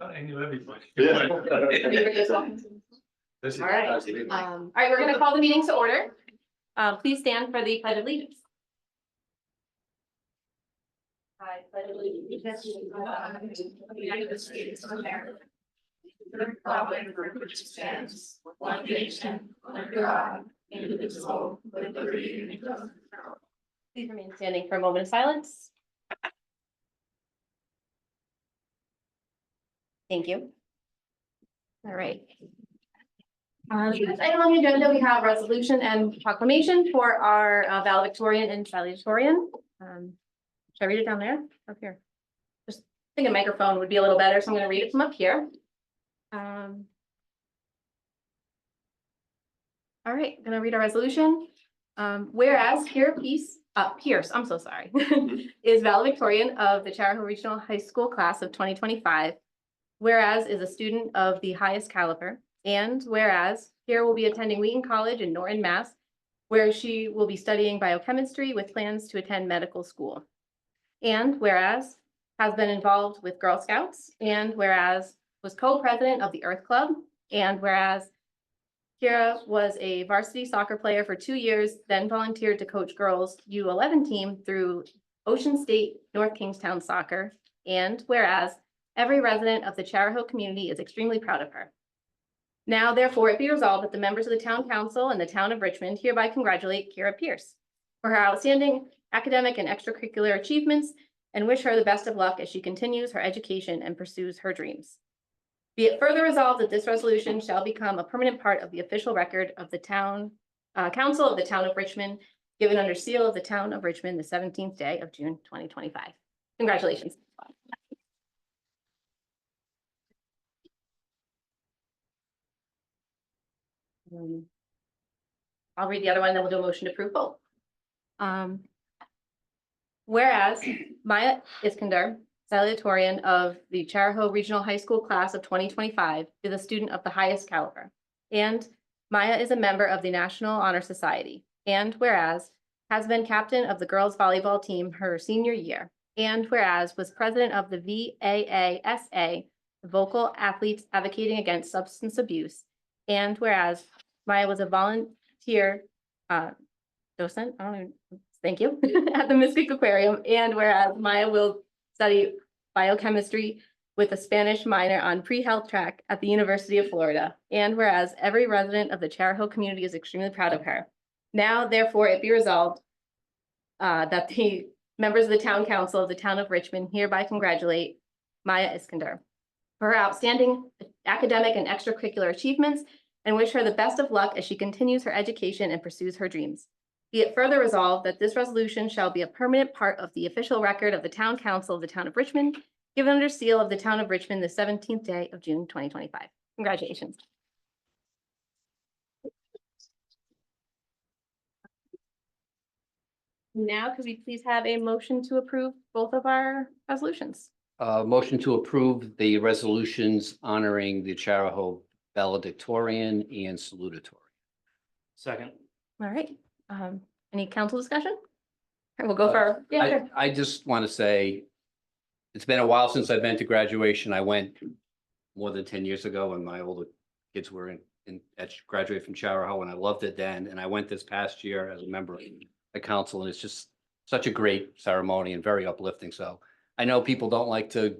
I knew everybody. Yeah. This is- All right. All right, we're gonna call the meeting to order. Please stand for the pledge of allegiance. I pledge allegiance to the flag of the United States of America, to the republic for which it stands, one nation, under God, indivisible, with liberty and justice for all. Please remain standing for a moment of silence. Thank you. All right. Next item on the agenda, we have resolution and proclamation for our valedictorian and salutatorian. Should I read it down there? Up here? Just think a microphone would be a little better, so I'm gonna read it from up here. All right, gonna read our resolution. Whereas Pierce, I'm so sorry, is valedictorian of the Charahoe Regional High School class of 2025. Whereas is a student of the highest caliber, and whereas Pierre will be attending Wheaton College in Norton, Mass, where she will be studying biochemistry with plans to attend medical school. And whereas has been involved with Girl Scouts, and whereas was co-president of the Earth Club, and whereas Kira was a varsity soccer player for 2 years, then volunteered to coach girls U11 team through Ocean State North Kingstown Soccer, and whereas every resident of the Charahoe community is extremely proud of her. Now, therefore, it be resolved that the members of the town council and the town of Richmond hereby congratulate Kira Pierce for her outstanding academic and extracurricular achievements and wish her the best of luck as she continues her education and pursues her dreams. Be it further resolved that this resolution shall become a permanent part of the official record of the town council of the town of Richmond, given under seal of the town of Richmond the 17th day of June 2025. Congratulations. I'll read the other one, then we'll do a motion to approve both. Whereas Maya Iskandar, salutatorian of the Charahoe Regional High School class of 2025, is a student of the highest caliber. And Maya is a member of the National Honor Society. And whereas has been captain of the girls volleyball team her senior year. And whereas was president of the VAASA, the Vocal Athletes Advocating Against Substance Abuse. And whereas Maya was a volunteer docent, thank you, at the Mystic Aquarium. And whereas Maya will study biochemistry with a Spanish minor on pre-health track at the University of Florida. And whereas every resident of the Charahoe community is extremely proud of her. Now, therefore, it be resolved that the members of the town council of the town of Richmond hereby congratulate Maya Iskandar for her outstanding academic and extracurricular achievements and wish her the best of luck as she continues her education and pursues her dreams. Be it further resolved that this resolution shall be a permanent part of the official record of the town council of the town of Richmond, given under seal of the town of Richmond the 17th day of June 2025. Congratulations. Now, could we please have a motion to approve both of our resolutions? Motion to approve the resolutions honoring the Charahoe valedictorian and salutatorian. Second. All right. Any council discussion? All right, we'll go for, yeah, sure. I just want to say, it's been a while since I've been to graduation. I went more than 10 years ago when my older kids were graduated from Charahoe, and I loved it then. And I went this past year as a member of the council, and it's just such a great ceremony and very uplifting. So I know people don't like to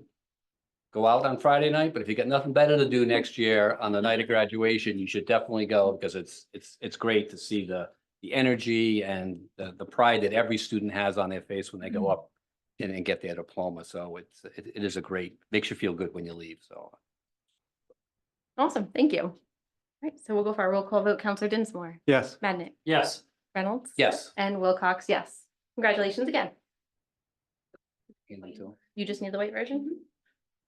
go out on Friday night, but if you got nothing better to do next year on the night of graduation, you should definitely go, because it's great to see the energy and the pride that every student has on their face when they go up and get their diploma. So it is a great, makes you feel good when you leave. So Awesome. Thank you. All right, so we'll go for our roll call vote. Counselor Dinsmore, Yes. Madnick, Yes. Reynolds. yes. And Wilcox, yes. Congratulations again. You You just need the white version?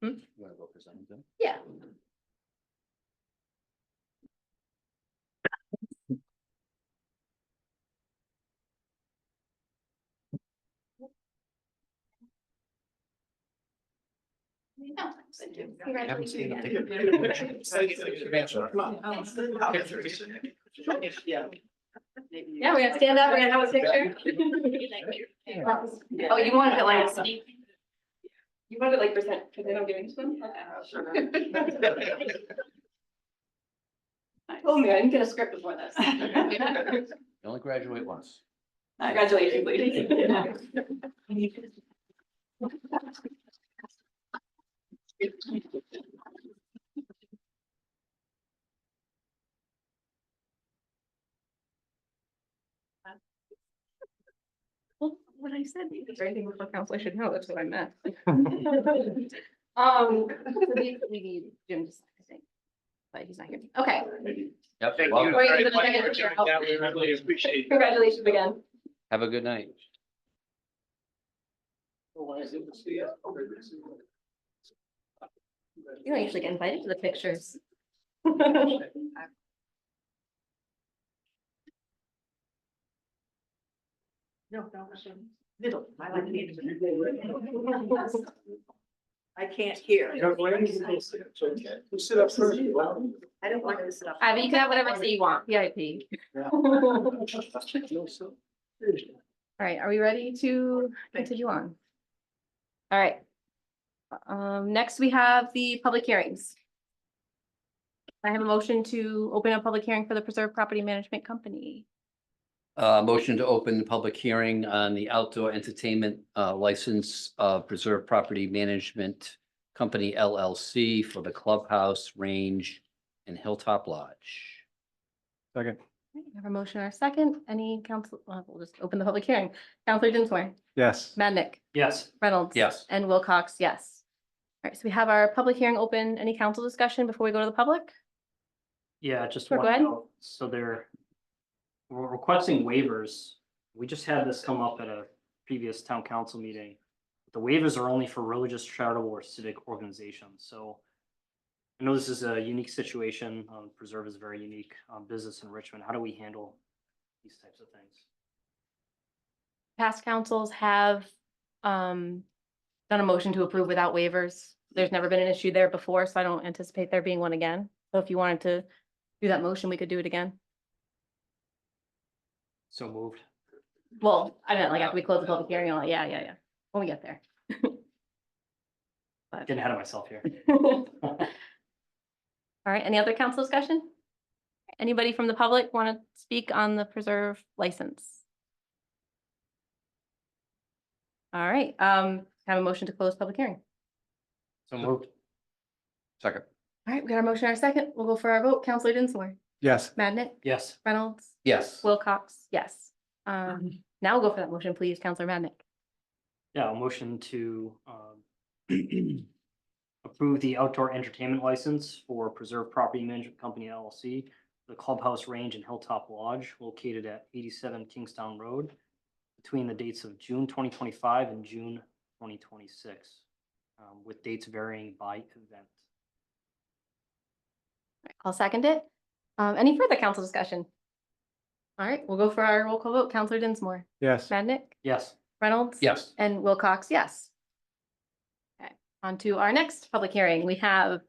want to go present them? Yeah. I haven't seen them. Yeah, we're gonna stand up, we're gonna have a picture. Oh, you want it like. You want it like percent, because they don't give me one? I told me I didn't get a script before this. You only graduate once. Congratulations, ladies. Well, what I said, is there anything before council I should know? That's what I meant. We need Jim to sign, I think, but he's not here. Okay, Yep. Thank welcome. you. Wait, very there's a much second for here. doing that. We really appreciate it. congratulations again. Have a good night. You don't usually get invited to the pictures. No, middle. I like the I can't hear. You sit up first. I don't want to sit up. Abby, you can have whatever seat you want, VIP. All right, are we ready to continue on? All right. Next we have the public hearings. I have a motion to open a public hearing for the Preserve Property Management Company. Motion to open the public hearing on the outdoor entertainment license of Preserve Property Management Company LLC for the clubhouse, range, and Hilltop Lodge. Second. We have a motion or a second. Any council, we'll just open the public hearing. Counselor Dinsmore, Yes. Madnick, Yes. Reynolds. Yes. And Wilcox, yes. All right, so we have our public hearing open. Any council discussion before we go to the public? Yeah, just Sure, go one ahead. note. So we're requesting waivers. We just had this come up at a previous town council meeting. The waivers are only for religious, charitable, or civic organizations. So I know this is a unique situation. Preserve is a very unique business in Richmond. How do we handle these types of things? Past councils have done a motion to approve without waivers. There's never been an issue there before, so I don't anticipate there being one again. So if you wanted to do that motion, we could do it again. So moved. Well, I meant like after we close the public hearing, yeah, when we get there. But- Getting ahead of myself here. All right, any other council discussion? Anybody from the public want to speak on the preserve license? All right, have a motion to close public hearing. So moved. Second. All right, we got our motion, our second. We'll go for our vote. Counselor Dinsmore, Yes. Madnick, Yes. Reynolds, Yes. Wilcox, yes. Now we'll go for that motion, please, Counselor Madnick. Yeah, a motion to approve the outdoor entertainment license for Preserve Property Management Company LLC, the Clubhouse Range and Hilltop Lodge located at 87 Kingstown Road between the dates of June 2025 and June 2026, with dates varying by event. I'll second it. Any further council discussion? All right, we'll go for our roll call vote. Counselor Dinsmore, Yes. Madnick, Yes. Reynolds. Yes. And Wilcox, yes. Okay, on to our next public hearing. We have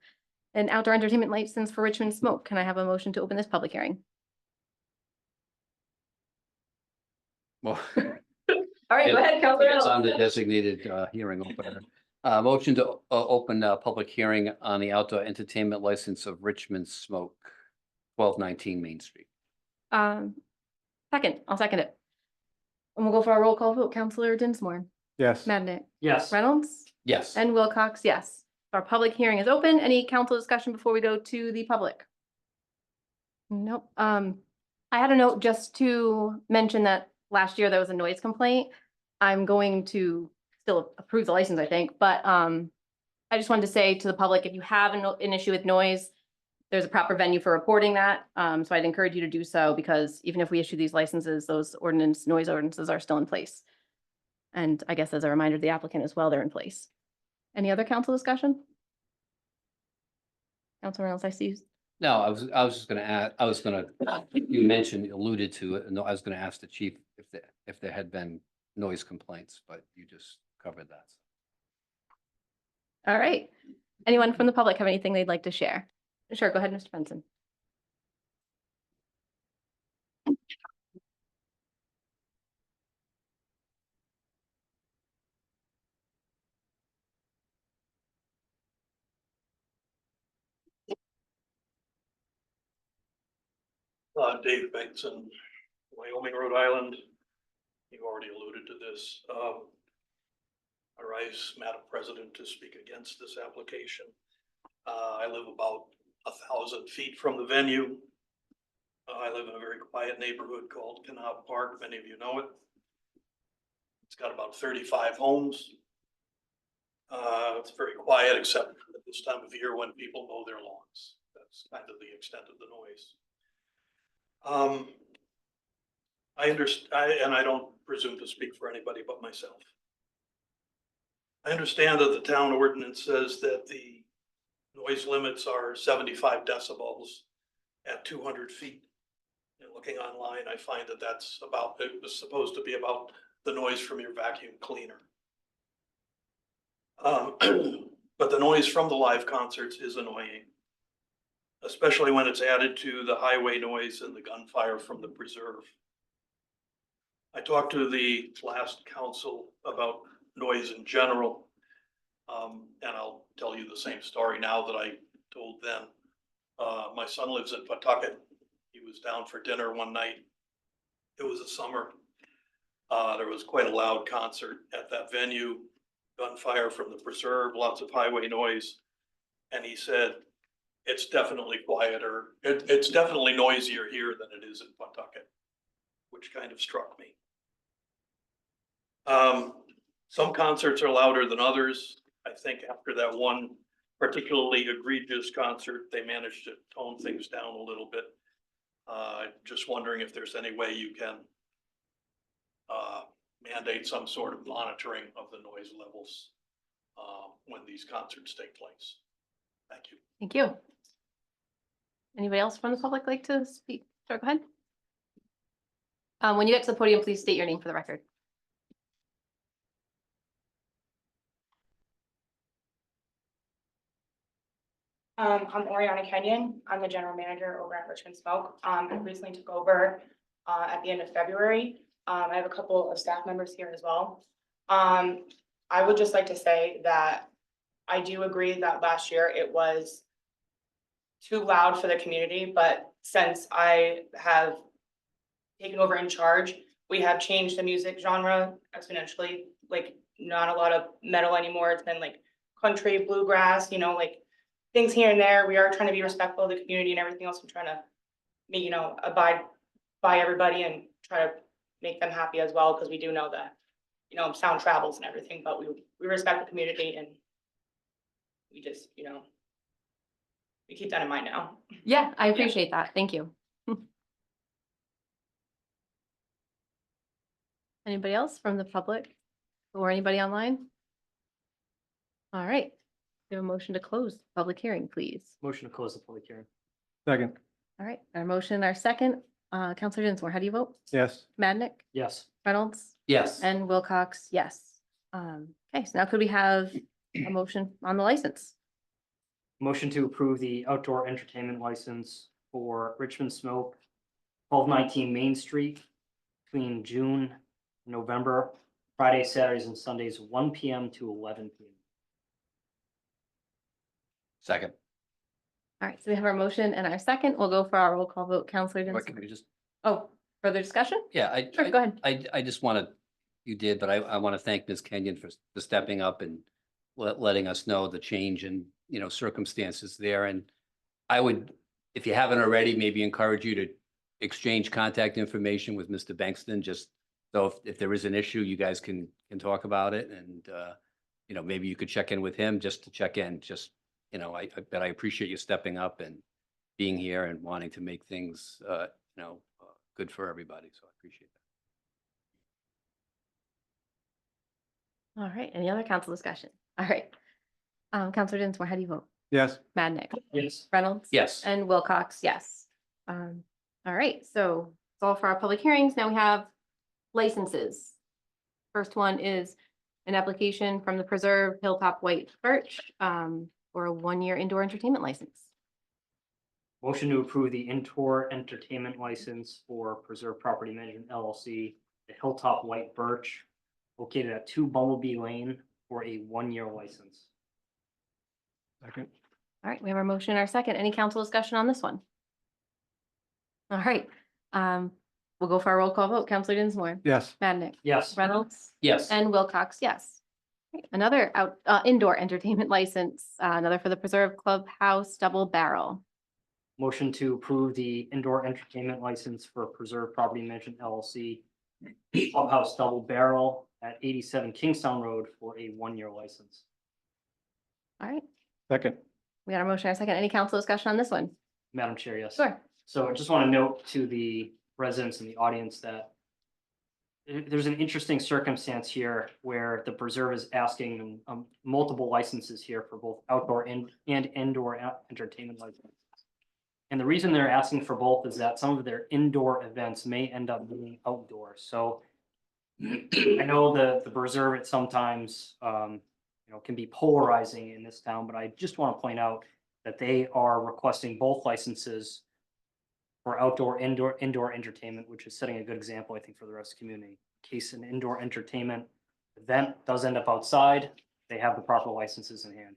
an outdoor entertainment license for Richmond Smoke. Can I have a motion to open this public hearing? Well, All right, go ahead, Counselor it's on the Reynolds. designated hearing opener. Motion to open a public hearing on the outdoor entertainment license of Richmond Smoke, 1219 Main Street. Second, I'll second it. And we'll go for our roll call vote. Counselor Dinsmore, Yes. Madnick, Yes. Reynolds, Yes. and Wilcox, yes. Our public hearing is open. Any council discussion before we go to the public? Nope. I had a note just to mention that last year there was a noise complaint. I'm going to still approve the license, I think, but I just wanted to say to the public, if you have an issue with noise, there's a proper venue for reporting that. So I'd encourage you to do so, because even if we issue these licenses, those noise ordinances are still in place. And I guess as a reminder to the applicant as well, they're in place. Any other council discussion? Councilor Reynolds, I see you. No, I was just gonna add, you mentioned, alluded to it, and I was gonna ask the chief if there had been noise complaints, but you just covered that. All right. Anyone from the public have anything they'd like to share? Sure, go ahead, Mr. Benson. Dave Benson, Wyoming, Rhode Island. You already alluded to this. I rise, Madam President, to speak against this application. I live about 1,000 feet from the venue. I live in a very quiet neighborhood called Canal Park. Many of you know it. It's got about 35 homes. It's very quiet, except at this time of year when people mow their lawns. That's kind of the extent of the noise. I understand, and I don't presume to speak for anybody but myself. I understand that the town ordinance says that the noise limits are 75 decibels at 200 feet. And looking online, I find that that's about, it was supposed to be about the noise from your vacuum cleaner. But the noise from the live concerts is annoying, especially when it's added to the highway noise and the gunfire from the preserve. I talked to the last council about noise in general. And I'll tell you the same story now that I told then. My son lives in Pawtucket. He was down for dinner one night. It was a summer. There was quite a loud concert at that venue, gunfire from the preserve, lots of highway noise. And he said, it's definitely quieter. It's definitely noisier here than it is in Pawtucket, which kind of struck me. Some concerts are louder than others. I think after that one particularly egregious concert, they managed to tone things down a little bit. Just wondering if there's any way you can mandate some sort of monitoring of the noise levels when these concerts take place. Thank you. Thank you. Anybody else from the public like to speak? Sure, go ahead. When you get to the podium, please state your name for the record. I'm Oriana Kenyon. I'm the general manager over at Richmond Smoke. I recently took over at the end of February. I have a couple of staff members here as well. I would just like to say that I do agree that last year it was too loud for the community, but since I have taken over in charge, we have changed the music genre exponentially. Like, not a lot of metal anymore. It's been like country, bluegrass, like things here and there. We are trying to be respectful of the community and everything else. I'm trying to, abide by everybody and try to make them happy as well, because we do know that, sound travels and everything, but we respect the community, and we just, we keep that in mind now. Yeah, I appreciate that. Thank you. Anybody else from the public or anybody online? All right. We have a motion to close the public hearing, please. Motion to close the public hearing. Second, All right, our motion, our second, Counselor Dinsmore, how do you vote? yes. Madnick, Yes. Reynolds, Yes. and Wilcox, yes. Okay, so now could we have a motion on the license? Motion to approve the outdoor entertainment license for Richmond Smoke, 1219 Main Street, between June, November, Fridays, Saturdays, and Sundays, 1 p.m. to 11 p.m. Second. All right, so we have our motion and our second. We'll go for our roll call vote. Counselor What can Dinsmore. we just, Oh, further discussion? yeah, Sure, go ahead. I just want to, you did, but I want to thank Ms. Kenyon for stepping up and letting us know the change in, circumstances there. And I would, if you haven't already, maybe encourage you to exchange contact information with Mr. Bankston, just so if there is an issue, you guys can talk about it. And, maybe you could check in with him just to check in, but I appreciate you stepping up and being here and wanting to make things, good for everybody. So I appreciate that. All right, any other council discussion? All right. Counselor Dinsmore, how do you vote? Yes. Madnick, Yes. Reynolds? Yes. And Wilcox, yes. All right, so that's all for our public hearings. Now we have licenses. First one is an application from the Preserve Hilltop White Birch for a 1-year indoor entertainment license. Motion to approve the indoor entertainment license for Preserve Property Management LLC, the Hilltop White Birch, located at 2 Bumblebee Lane, for a 1-year license. Second, All right, we have our motion, our second. Any council discussion on this one? All right, we'll go for our roll call vote. Counselor Dinsmore, Yes. Madnick, Yes. Reynolds, Yes. and Wilcox, yes. Great. Another indoor entertainment license, another for the Preserve Clubhouse Double Barrel. Motion to approve the indoor entertainment license for Preserve Property Management LLC. Clubhouse Double Barrel at 87 Kingstown Road for a 1-year license. All right, Second. we got a motion and a second. Any council discussion on this one? Madam Chair, yes. Sure. So I just want to note to the residents in the audience that there's an interesting circumstance here where the preserve is asking multiple licenses here for both outdoor and indoor entertainment licenses. And the reason they're asking for both is that some of their indoor events may end up being outdoor. So I know the preserve at sometimes can be polarizing in this town, but I just want to point out that they are requesting both licenses for outdoor, indoor entertainment, which is setting a good example, I think, for the rest of the community. In case an indoor entertainment event does end up outside, they have the proper licenses in hand.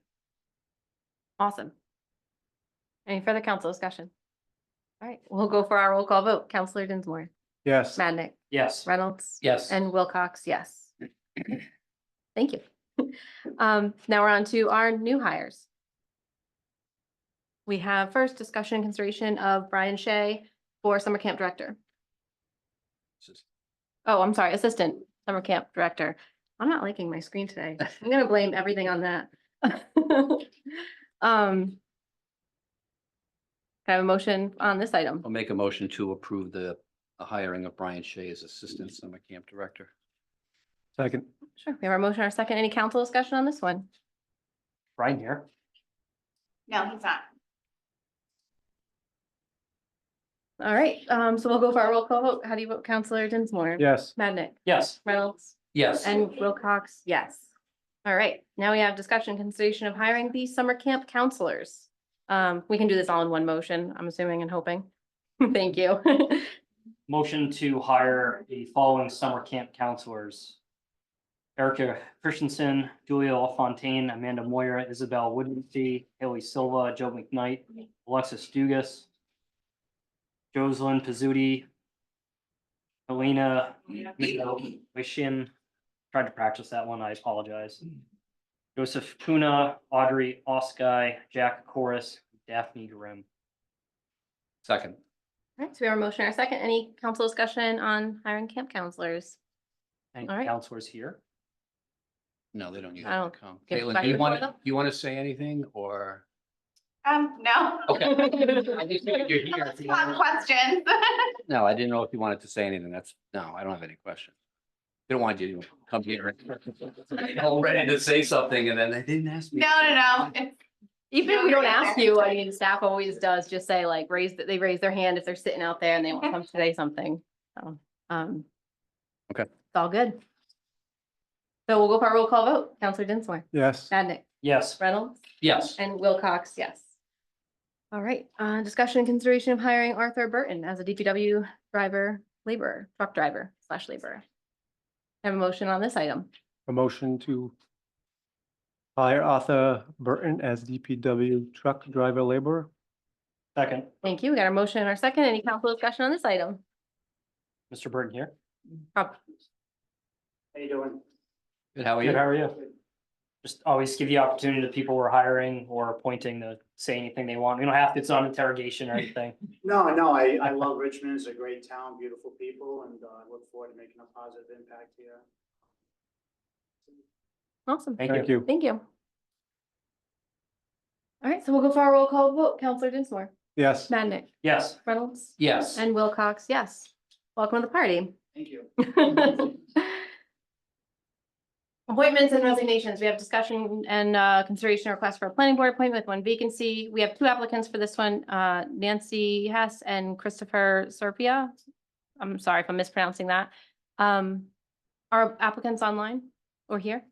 Awesome. Any further council discussion? All right, we'll go for our roll call vote. Counselor Dinsmore, Yes. Madnick, Yes. Reynolds. Yes. And Wilcox, yes. Thank you. Now we're on to our new hires. We have first discussion and consideration of Brian Shea for summer camp director. Oh, I'm sorry, assistant summer camp director. I'm not liking my screen today. I'm gonna blame everything on that. Can I have a motion on this item? I'll make a motion to approve the hiring of Brian Shea as Assistant Summer Camp Director. Second. Sure, we have our motion, our second. Any council discussion on this one? Brian here. No, he's not. All right, so we'll go for our roll call vote. How do you vote, Counselor Dinsmore? Yes. Madnick, Yes. Reynolds, Yes. and Wilcox, yes. All right, now we have discussion consideration of hiring the summer camp counselors. We can do this all in one motion, I'm assuming and hoping. Thank you. Motion to hire the following summer camp counselors: Erica Christensen, Julia LaFontaine, Amanda Moyer, Isabel Woodensee, Haley Silva, Joe McKnight, Alexis Dugas, Jocelyn Pizzuti, Helena Wishin. Tried to practice that one, I apologize. Joseph Kuna, Audrey Oskai, Jack Corus, Daphne Grimm. Second. All right, so we have a motion, our second. Any council discussion on hiring camp counselors? Any All right. counselors here? No, they don't usually I don't come. give Caitlin, credit do you for want them. to, you want to say anything or? No. Okay. I just figured you're here. Let's have questions. No, I didn't know if you wanted to say anything. No, I don't have any questions. They don't want you to come here all ready to say something and then they didn't ask me. No. It's Even if we don't ask you, I mean, staff always does just say like, they raise their hand if they're sitting out there and they want to come say something. So, Okay. It's all good. So we'll go for our roll call vote. Counselor Dinsmore, Yes. Madnick, Yes. Reynolds, Yes. and Wilcox, yes. All right, discussion and consideration of hiring Arthur Burton as a DPW truck driver / laborer. Have a motion on this item. A motion to hire Arthur Burton as DPW truck driver laborer. Second. Thank you. We got a motion and our second. Any council discussion on this item? Mr. Burton here. Rob? How you doing? Good, how are Good, you? how are you? Just always give the opportunity to people we're hiring or appointing to say anything they want. You don't have to, it's not interrogation or anything. No, I love Richmond. It's a great town, beautiful people, and I look forward to making a positive impact here. Awesome. Thank you. Thank you. All right, so we'll go for our roll call vote. Counselor Dinsmore, Yes. Madnick, Yes. Reynolds, Yes. and Wilcox, yes. Welcome to the party. Thank you. Appointments and resignations. We have discussion and consideration request for a planning board appointment with one vacancy. We have 2 applicants for this one, Nancy Hess and Christopher Serpia. I'm sorry if I'm mispronouncing that. Are applicants online or here?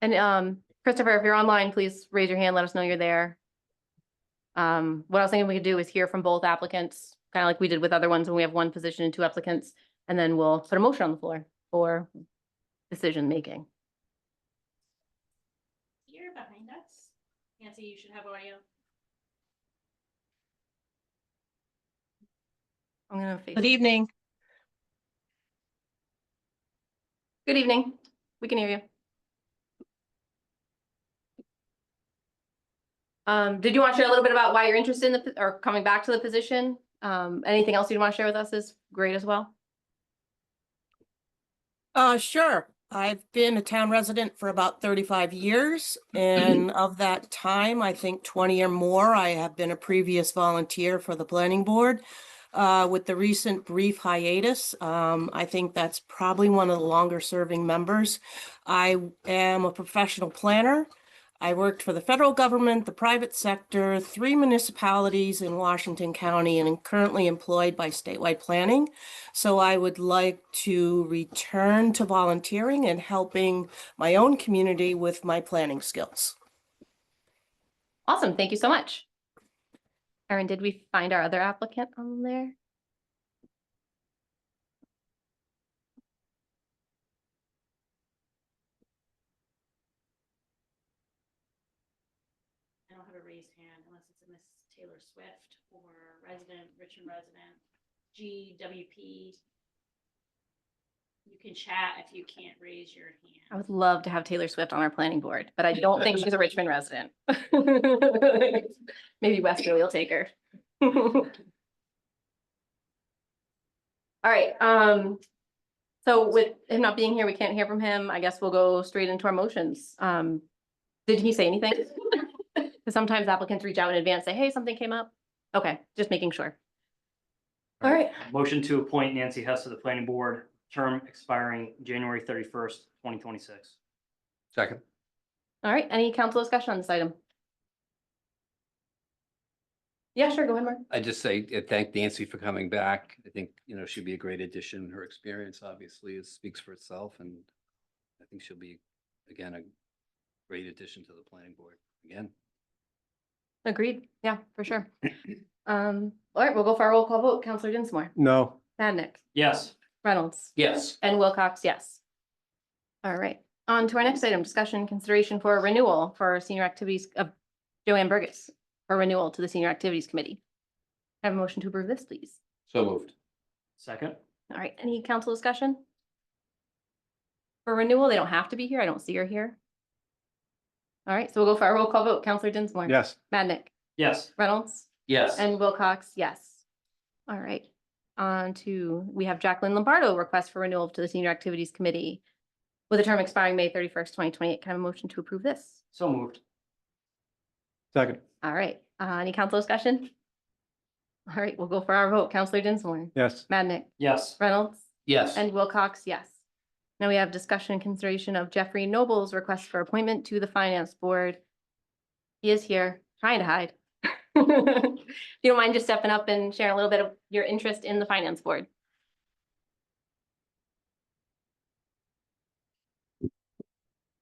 And Christopher, if you're online, please raise your hand, let us know you're there. What I was thinking we could do is hear from both applicants, kind of like we did with other ones when we have 1 position and 2 applicants, and then we'll put a motion on the floor for decision-making. Here behind us. Nancy, you should have audio. I'm gonna face. Good evening. Good evening. We can hear you. Did you want to share a little bit about why you're interested in or coming back to the position? Anything else you'd want to share with us is great as well. Sure. I've been a town resident for about 35 years, and of that time, I think 20 or more, I have been a previous volunteer for the planning board. With the recent brief hiatus, I think that's probably one of the longer serving members. I am a professional planner. I worked for the federal government, the private sector, 3 municipalities in Washington County, and am currently employed by statewide planning. So I would like to return to volunteering and helping my own community with my planning skills. Awesome. Thank you so much. Erin, did we find our other applicant on there? I don't have a raised hand unless it's a Miss Taylor Swift or resident, Richmond resident, GWP. You can chat if you can't raise your I hand. would love to have Taylor Swift on our planning board, but I don't think she's a Richmond resident. Maybe Westerly will take her. All right, so with him not being here, we can't hear from him. I guess we'll go straight into our motions. Did he say anything? Because sometimes applicants reach out in advance, say, hey, something came up. Okay, just making sure. All right, Motion to appoint Nancy Hess to the planning board, term expiring January 31st, 2026. Second. all right, any council discussion on this item? Yeah, sure, go ahead, Mark. I just say, thank Nancy for coming back. I think, she'd be a great addition. Her experience obviously speaks for itself, and I think she'll be, again, a great addition to the planning board again. Agreed, yeah, for sure. All right, we'll go for our roll call vote. Counselor Dinsmore, No. Madnick, Yes. Reynolds, Yes. and Wilcox, yes. All right, on to our next item, discussion consideration for a renewal for senior activities of Joanne Burgess for renewal to the Senior Activities Committee. Have a motion to approve this, please. So moved. Second. All right, any council discussion? For renewal, they don't have to be here. I don't see her here. All right, so we'll go for our roll call vote. Counselor Dinsmore. Yes. Madnick, Yes. Reynolds, Yes. and Wilcox, yes. All right, we have Jacqueline Lombardo request for renewal to the Senior Activities Committee with a term expiring May 31st, 2028. Can I have a motion to approve this? So moved. Second. All right, any council discussion? All right, we'll go for our vote. Counselor Dinsmore, Yes. Madnick, Yes. Reynolds, Yes. and Wilcox, yes. Now we have discussion and consideration of Jeffrey Noble's request for appointment to the Finance Board. He is here, trying to hide. If you don't mind just stepping up and sharing a little bit of your interest in the Finance Board.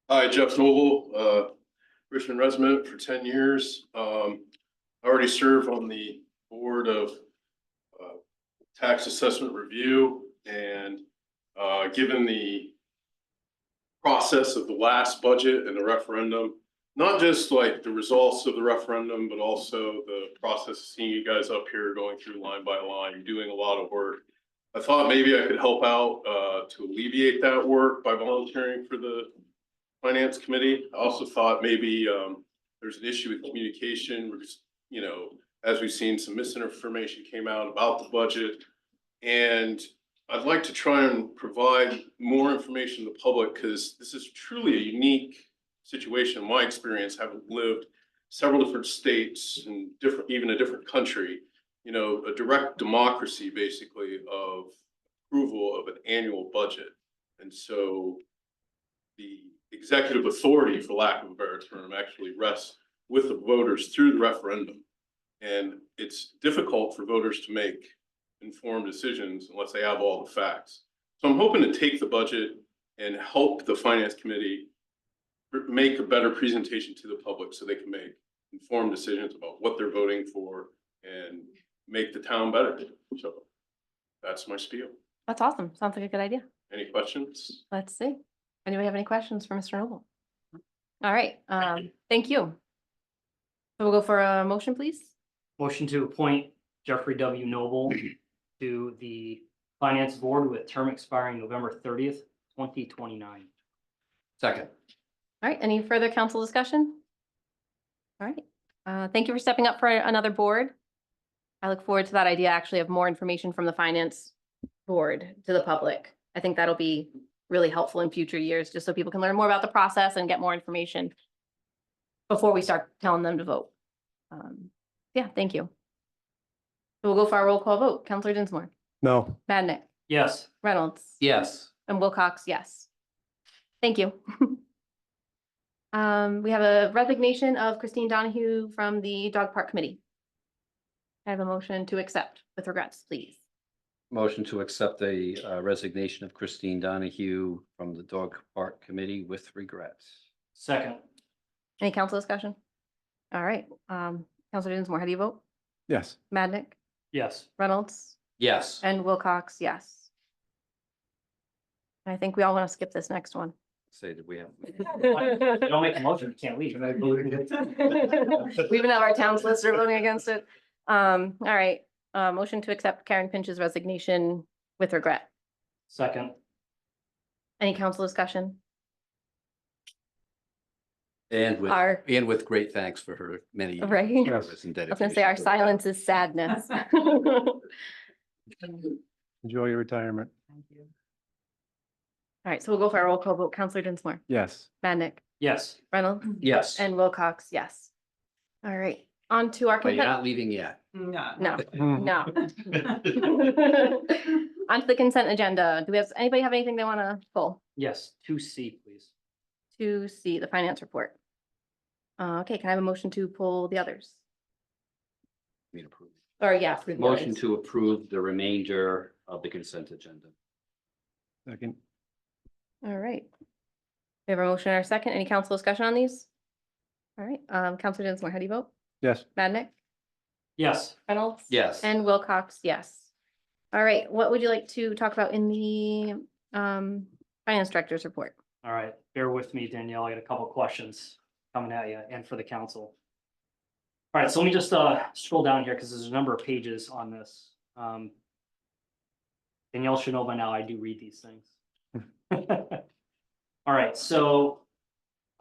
Hi, Jeff Noble, Richmond resident for 10 years. I already serve on the board of tax assessment review, and given the process of the last budget and the referendum, not just like the results of the referendum, but also the process of seeing you guys up here going through line by line, you're doing a lot of work. I thought maybe I could help out to alleviate that work by volunteering for the Finance Committee. I also thought maybe there's an issue with communication. We're just, as we've seen, some misinformation came out about the budget. And I'd like to try and provide more information to the public, because this is truly a unique situation in my experience, having lived several different states and even a different country, a direct democracy basically of approval of an annual budget. And so the executive authority, for lack of a better term, actually rests with the voters through the referendum. And it's difficult for voters to make informed decisions unless they have all the facts. So I'm hoping to take the budget and help the Finance Committee make a better presentation to the public so they can make informed decisions about what they're voting for and make the town better. So that's my spiel. That's awesome. Sounds like a good idea. Any questions? Let's see. Anybody have any questions for Mr. Noble? All right, thank you. So we'll go for a motion, please. Motion to appoint Jeffrey W. Noble to the Finance Board with term expiring November 30th, 2029. Second. All right, any further council discussion? All right, thank you for stepping up for another board. I look forward to that idea, actually, of more information from the finance board to the public. I think that'll be really helpful in future years, just so people can learn more about the process and get more information before we start telling them to vote. Yeah, thank you. So we'll go for our roll call vote. Counselor Dinsmore, No. Madnick, Yes. Reynolds, Yes. and Wilcox, yes. Thank you. We have a resignation of Christine Donahue from the Dog Park Committee. I have a motion to accept with regrets, please. Motion to accept the resignation of Christine Donahue from the Dog Park Committee with regrets. Second. Any council discussion? All right, Counselor Dinsmore, how do you vote? Yes. Madnick, Yes. Reynolds, Yes. and Wilcox, yes. I think we all want to skip this next one. Say that we have. Don't make a motion, you can't leave. We even have our town solicitor voting against it. All right, motion to accept Karen Pinch's resignation with regret. Second. Any council discussion? And Our- with great thanks for her many years. Right. of Yes. service and I was gonna say our dedication. silence is sadness. Enjoy your retirement. All right, so we'll go for our roll call vote. Counselor Dinsmore, Yes. Madnick, Yes. Reynolds, Yes. and Wilcox, yes. All right, on to our But you're consent. not leaving yet. No, Mhm. no. On to the consent agenda. Do we have, anybody have anything they want to pull? Yes, 2C, please. To see the finance report. Okay, can I have a motion to pull the others? Me to approve. Or yeah. approve the Motion others. to approve the remainder of the consent agenda. Second. All right. We have a motion and a second. Any council discussion on these? All right, Counselor Dinsmore, how do you vote? Yes. Madnick, Yes. Reynolds? Yes. And Wilcox, yes. All right, what would you like to talk about in the finance director's report? All right, bear with me, Danielle. I got a couple questions coming at you and for the council. All right, so let me just scroll down here because there's a number of pages on this. Danielle should know by now I do read these things. All right, so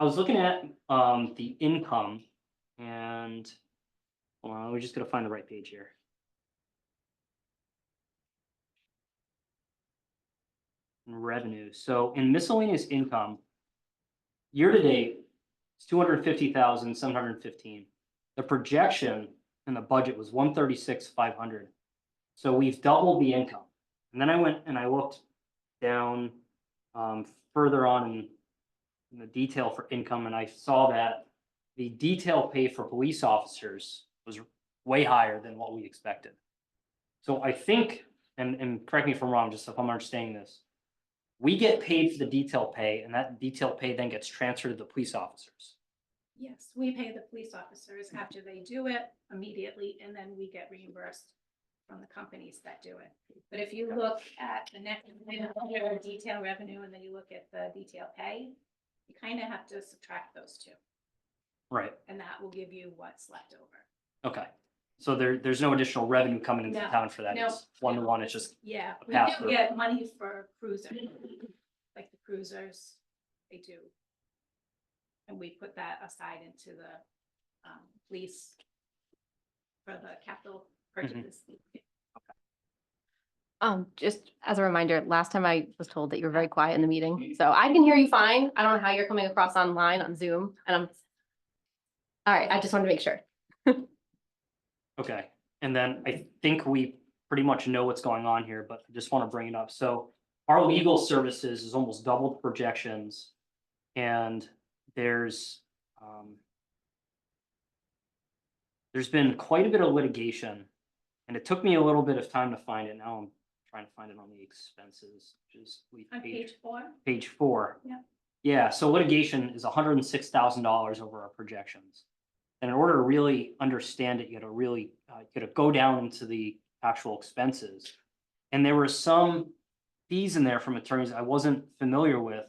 I was looking at the income and hold on, we're just gonna find the right page here. Revenue. So in miscellaneous income, year to date, it's 250,715. The projection in the budget was 136,500. So we've doubled the income. And then I went and I looked down further on in the detail for income, and I saw that the detail pay for police officers was way higher than what we expected. So I think, and correct me if I'm wrong, just if I'm understanding this, we get paid for the detail pay, and that detail pay then gets transferred to the police officers. Yes, we pay the police officers after they do it immediately, and then we get reimbursed from the companies that do it. But if you look at the next under detail revenue, and then you look at the detail pay, you kind of have to subtract those two, Right, and that will give you what's left over. okay. So there's no additional revenue coming into No, town for that. no, It's one to no. one, it's just, Yeah, A we pass do through. get money for cruiser, like the cruisers, they do. And we put that aside into the police for the capital purchases. Just as a reminder, last time I was told that you were very quiet in the meeting, so I can hear you fine. I don't know how you're coming across online on Zoom, and I'm. All right, I just wanted to make sure. okay. And then I think we pretty much know what's going on here, but I just want to bring it up. So our legal services is almost doubled projections. And there's been quite a bit of litigation, and it took me a little bit of time to find it. Now I'm trying to find it on the expenses, which is On page 4, page 4. Yeah. Yeah, so litigation is $106,000 over our projections. And in order to really understand it, you gotta really, you gotta go down into the actual expenses. And there were some fees in there from attorneys I wasn't familiar with.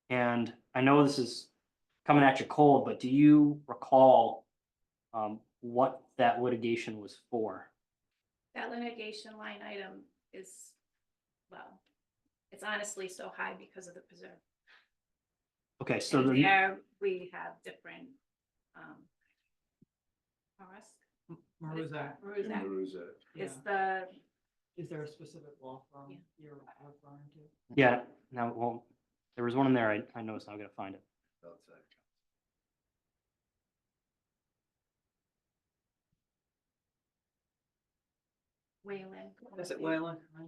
And I know this is coming at you cold, but do you recall what that litigation was for? That litigation line item is, well, it's honestly so high because of the preserve. Okay, so And the, there we have different, Maruzak. Maruzak is the, Is there a specific law firm Yeah. you're referring to? yeah, now, well, there was one in there, I noticed, I'm gonna find it. Wayland. Is it Wayland? I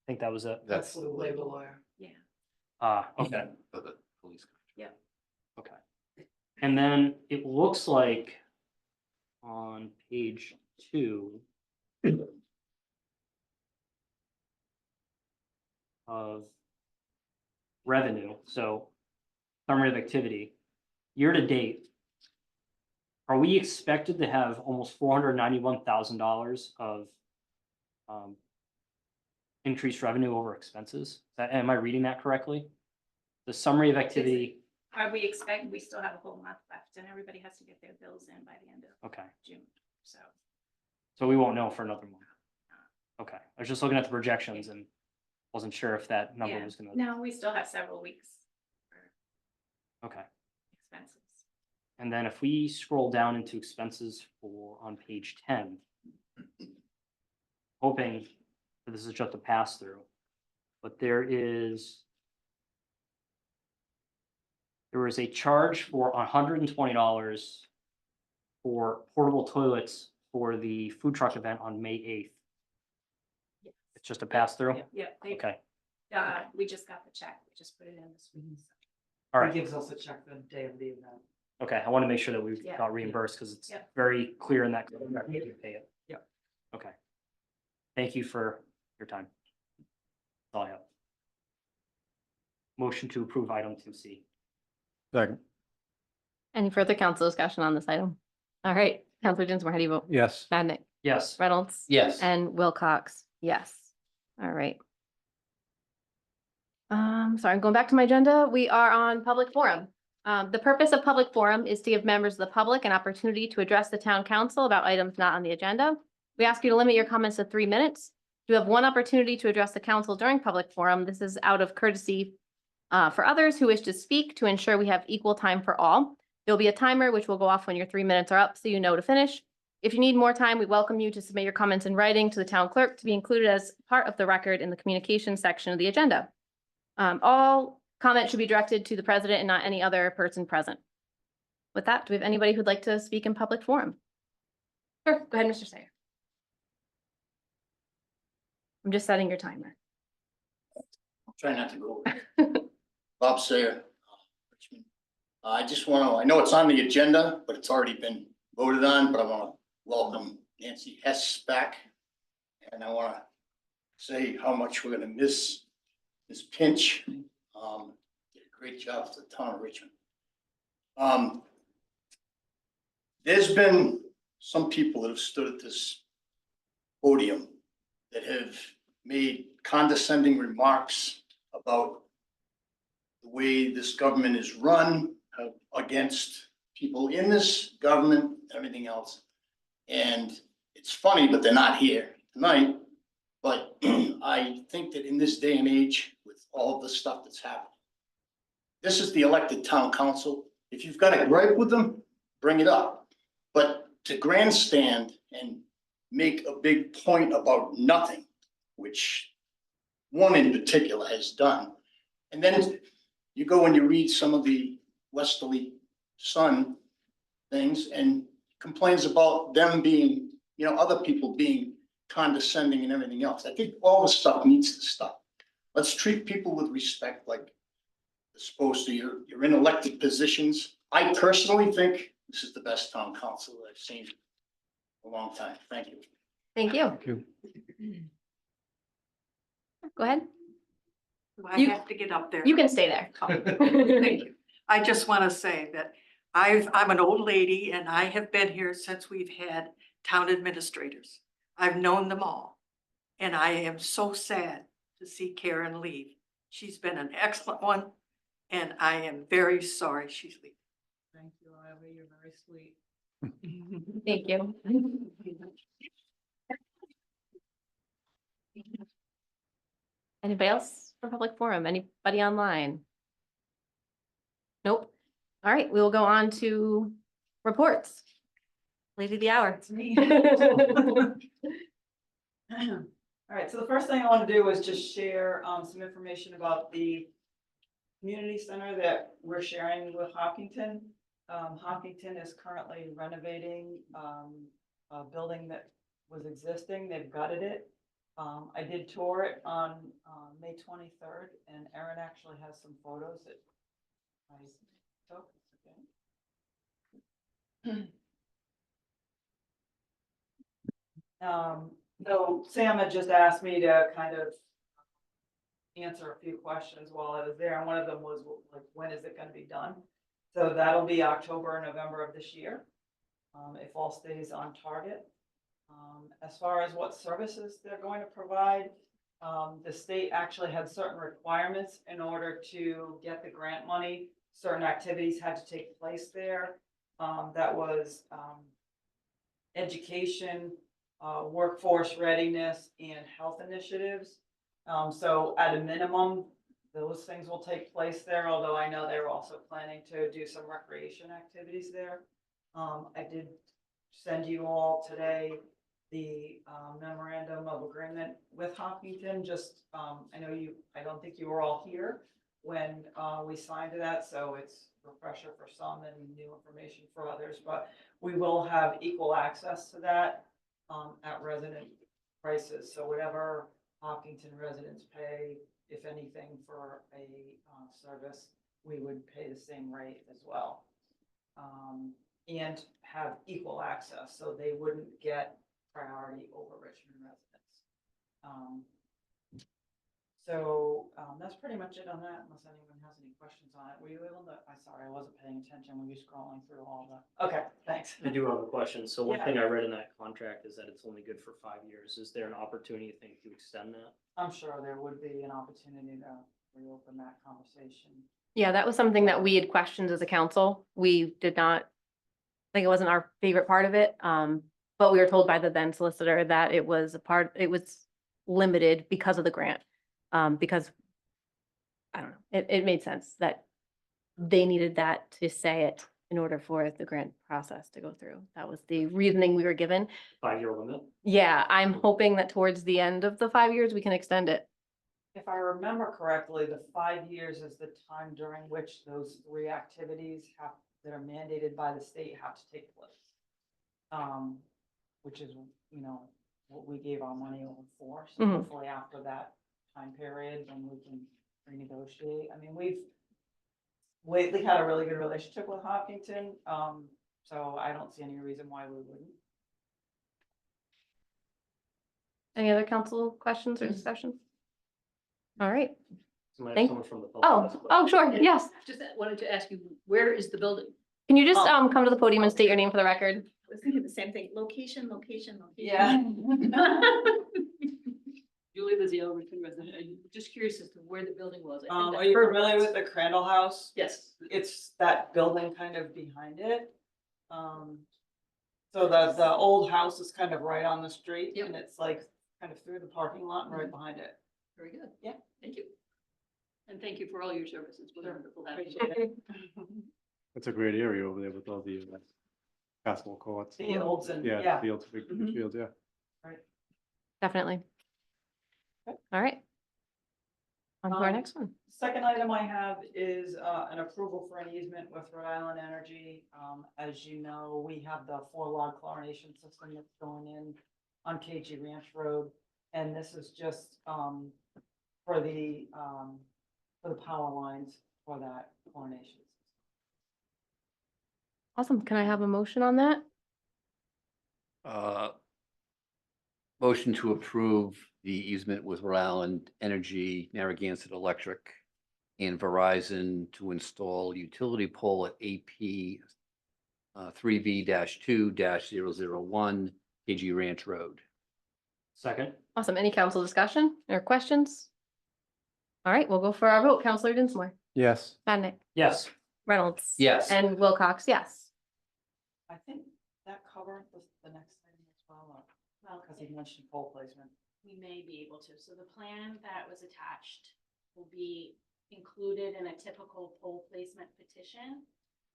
think that was it. That's the labor lawyer. Yeah, Okay, For the police. okay. And then it looks like on page 2 of revenue, so summary of activity, year to date, are we expected to have almost $491,000 of increased revenue over expenses? Am I reading that correctly? The summary of activity, are we we still have a whole month left and everybody has to get their bills in by the end of okay, June, so. so we won't know for another month. Okay, I was just looking at the projections and wasn't sure if that number Yeah. was gonna, No, we still have several weeks for okay. expenses. And then if we scroll down into expenses for, on page 10, hoping that this is just a pass through, but there is a charge for $120 for portable toilets for the food truck event on May 8th. Yes. It's just a pass through? Yeah, Okay, we just got the check, we just put it in this week. all He right. gives us a check the day of the event. Okay, I want to make sure that we Yeah. got reimbursed because it's Yeah. very clear in that contract that we pay it. Yeah. Okay. Thank you for your time. That's all I have. Motion to approve item 2C. Second, Any further council discussion on this item? All right, Counselor Dinsmore, how do you vote? yes. Madnick, Yes. Reynolds? Yes. And Wilcox, yes. All right. Sorry, I'm going back to my agenda. We are on public forum. The purpose of public forum is to give members of the public an opportunity to address the town council about items not on the agenda. We ask you to limit your comments to 3 minutes. You have one opportunity to address the council during public forum. This is out of courtesy for others who wish to speak to ensure we have equal time for all. There'll be a timer which will go off when your 3 minutes are up, so you know to finish. If you need more time, we welcome you to submit your comments in writing to the town clerk to be included as part of the record in the communication section of the agenda. All comments should be directed to the president and not any other person present. With that, do we have anybody who'd like to speak in public forum? Sure, go ahead, Mr. Sayer. I'm just setting your timer. Try not to go over. Bob Sayer, Richmond. I just want to, I know it's on the agenda, but it's already been voted on, but I want to welcome Nancy Hess back. And I want to say how much we're going to miss Ms. Pinch. Did a great job for the town of Richmond. There's been some people that have stood at this podium that have made condescending remarks about the way this government is run against people in this government and everything else. And it's funny, but they're not here tonight. But I think that in this day and age, with all of the stuff that's happening, this is the elected town council. If you've got a gripe with them, bring it up. But to grandstand and make a big point about nothing, which one in particular has done. And then you go and you read some of the Westerly Sun things and complains about them being, you know, other people being condescending and everything else. I think all this stuff needs to stop. Let's treat people with respect like they're supposed to. You're in elected positions. I personally think this is the best town council that I've seen in a long time. Thank you. Thank you. Thank you. Go ahead. I You- have to get up there. You can stay there. Thank you. I just want to say that I'm an old lady and I have been here since we've had town administrators. I've known them all. And I am so sad to see Karen leave. She's been an excellent one. and I am very sorry she's leaving. Thank you, Ivy, you're very sweet. Thank you. Anybody else for public forum? Anybody online? Nope. All right, we will go on to reports. Lady of the hour. All right, so the first thing I want to do is just share some information about the community center that we're sharing with Hopkinton. Hopkinton is currently renovating a building that was existing. They've gutted it. I did tour it on May 23rd, and Erin actually has some photos that I took. So Sam had just asked me to kind of answer a few questions while I was there, and one of them was like, when is it gonna be done? So that'll be October or November of this year, if all stays on target. As far as what services they're going to provide, the state actually had certain requirements in order to get the grant money. Certain activities had to take place there. That was education, workforce readiness, and health initiatives. So at a minimum, those things will take place there, although I know they're also planning to do some recreation activities there. I did send you all today the memorandum of agreement with Hopkinton. Just, I don't think you were all here when we signed that, so it's a refresher for some and new information for others, but we will have equal access to that at resident prices. So whatever Hopkinton residents pay, if anything, for a service, we would pay the same rate as well. And have equal access, so they wouldn't get priority over Richmond residents. So that's pretty much it on that, unless anyone has any questions on it. Were you able to, I'm sorry, I wasn't paying attention. Were you scrolling through all that? Okay, thanks. I do have a question. So one Yeah. thing I read in that contract is that it's only good for 5 years. Is there an opportunity, you think, to extend that? I'm sure there would be an opportunity to reopen that conversation. Yeah, that was something that we had questioned as a council. We did not, I think it wasn't our favorite part of it. But we were told by the then solicitor that it was it was limited because of the grant. Because I don't know, it made sense that they needed that to say it in order for the grant process to go through. That was the reasoning we were given. 5-year limit? Yeah, I'm hoping that towards the end of the 5 years, we can extend it. If I remember correctly, the 5 years is the time during which those 3 activities that are mandated by the state have to take place. Which is, what we gave our money over for. So Mhm. hopefully after that time period, then we can renegotiate. I mean, we've lately had a really good relationship with Hopkinton. So I don't see any reason why we wouldn't. Any other council questions or discussions? All right. Somebody, Thank- someone from the public. has a question. Oh, sure. Yes. Just wanted to ask you, where is the building? Can you just Oh. come to the podium and state your name for the record? I was thinking the same thing. Location. Yeah. Julie Lizio, Richmond resident. I'm just curious as to where the building was. I think Are I you heard familiar once. with the Crandall House? Yes. It's that building kind of behind it. So the old house is kind of right on the street, Yep. and it's like kind of through the parking lot and right behind it. Very good. Yeah. Thank you. And thank you for all your services. It was wonderful having you. Appreciate it. It's a great area over there with all the basketball courts. Fields and, Yeah, yeah. fields, big Mhm. fields, yeah. Definitely. All right. On to our Um, next one. Second item I have is an approval for an easement with Rhode Island Energy. As you know, we have the 4-log chlorination system that's going in on KG Ranch Road. And this is just for the power lines for that chlorination. Awesome. Can I have a motion on that? Motion to approve the easement with Rhode Island Energy, Narragansett Electric, and Verizon to install utility pole at AP 3B-2-001 KG Ranch Road. Second? Awesome. Any council discussion or questions? All right, we'll go for our vote. Counselor Dinsmore, Yes. Madnick, Yes. Reynolds. Yes. And Wilcox, yes. I think that covered the next item as well, Well, because he mentioned pole placement. we may be able to. So the plan that was attached will be included in a typical pole placement petition.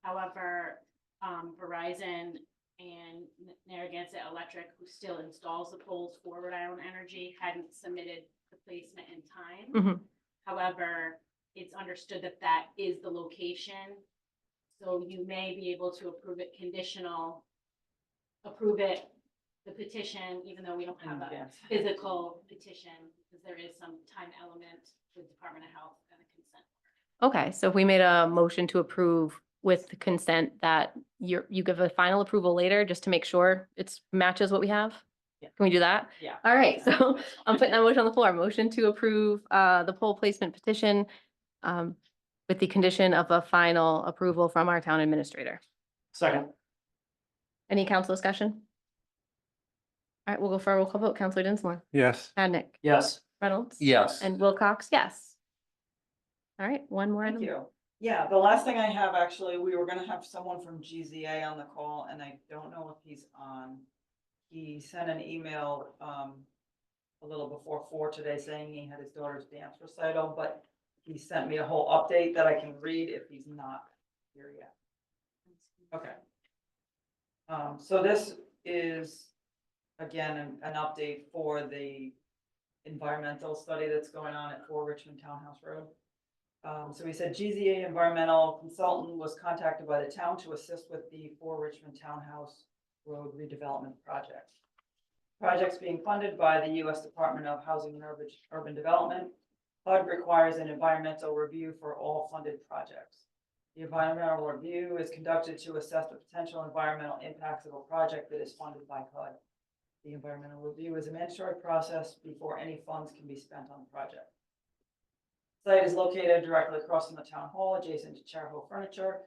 However, Verizon and Narragansett Electric, who still installs the poles for Rhode Island Energy, hadn't submitted the placement in time. Mhm. However, it's understood that that is the location. So you may be able to approve it conditional, approve it, the petition, even though we don't have a Yes. physical petition, because there is some time element with Department of Health and the consent. Okay, so if we made a motion to approve with the consent that you give a final approval later, just to make sure it's matches what we have? Yeah. Can we do that? Yeah. All right, so I'm putting that motion on the floor. Motion to approve the poll placement petition with the condition of a final approval from our town administrator. Second. Any council discussion? All right, we'll go for a roll call vote. Counselor Dinsmore, Yes. Madnick, Yes. Reynolds. Yes. And Wilcox, yes. All right, one more Thank item. you. Yeah, the last thing I have, actually, we were gonna have someone from GZA on the call, and I don't know if he's on. He sent an email, a little before 4 today saying he had his daughter's dance recital, but he sent me a whole update that I can read if he's not here yet. Okay. So this is, again, an update for the environmental study that's going on at 4 Richmond Townhouse Road. So he said GZA environmental consultant was contacted by the town to assist with the 4 Richmond Townhouse Road redevelopment project. Projects being funded by the U.S. Department of Housing and Urban Development. HUD requires an environmental review for all funded projects. The environmental review is conducted to assess the potential environmental impacts of a project that is funded by HUD. The environmental review is a mandatory process before any funds can be spent on the project. Site is located directly across from the town hall, adjacent to Charahoe Furniture.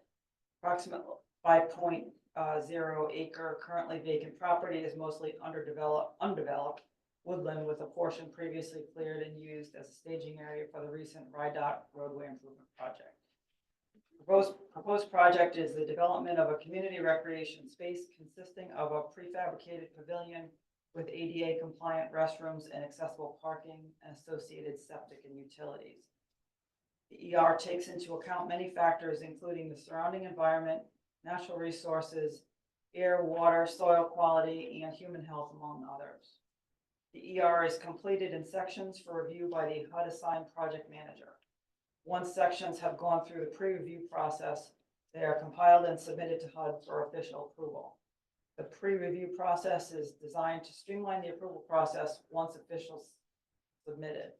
Approximately 5.0 acre currently vacant property is mostly undeveloped woodland with a portion previously cleared and used as a staging area for the recent RIDOT roadway improvement project. Proposed project is the development of a community recreation space consisting of a prefabricated pavilion with ADA compliant restrooms and accessible parking and associated septic and utilities. The ER takes into account many factors, including the surrounding environment, natural resources, air, water, soil quality, and human health, among others. The ER is completed in sections for review by the HUD assigned project manager. Once sections have gone through the pre-review process, they are compiled and submitted to HUD for official approval. The pre-review process is designed to streamline the approval process once officially submitted.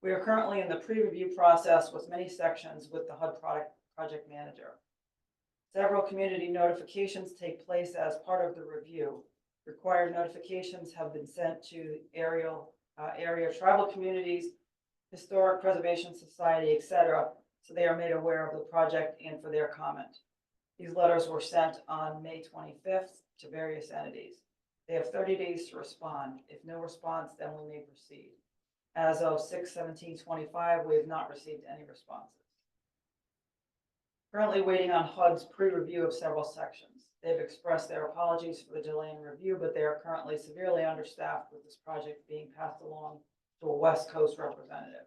We are currently in the pre-review process with many sections with the HUD project manager. Several community notifications take place as part of the review. Required notifications have been sent to area tribal communities, historic preservation society, etc. So they are made aware of the project and for their comment. These letters were sent on May 25th to various entities. They have 30 days to respond. If no response, then we may proceed. As of 6/17/25, we have not received any responses. Currently waiting on HUD's pre-review of several sections. They've expressed their apologies for the delay in review, but they are currently severely understaffed with this project being passed along to a West Coast representative.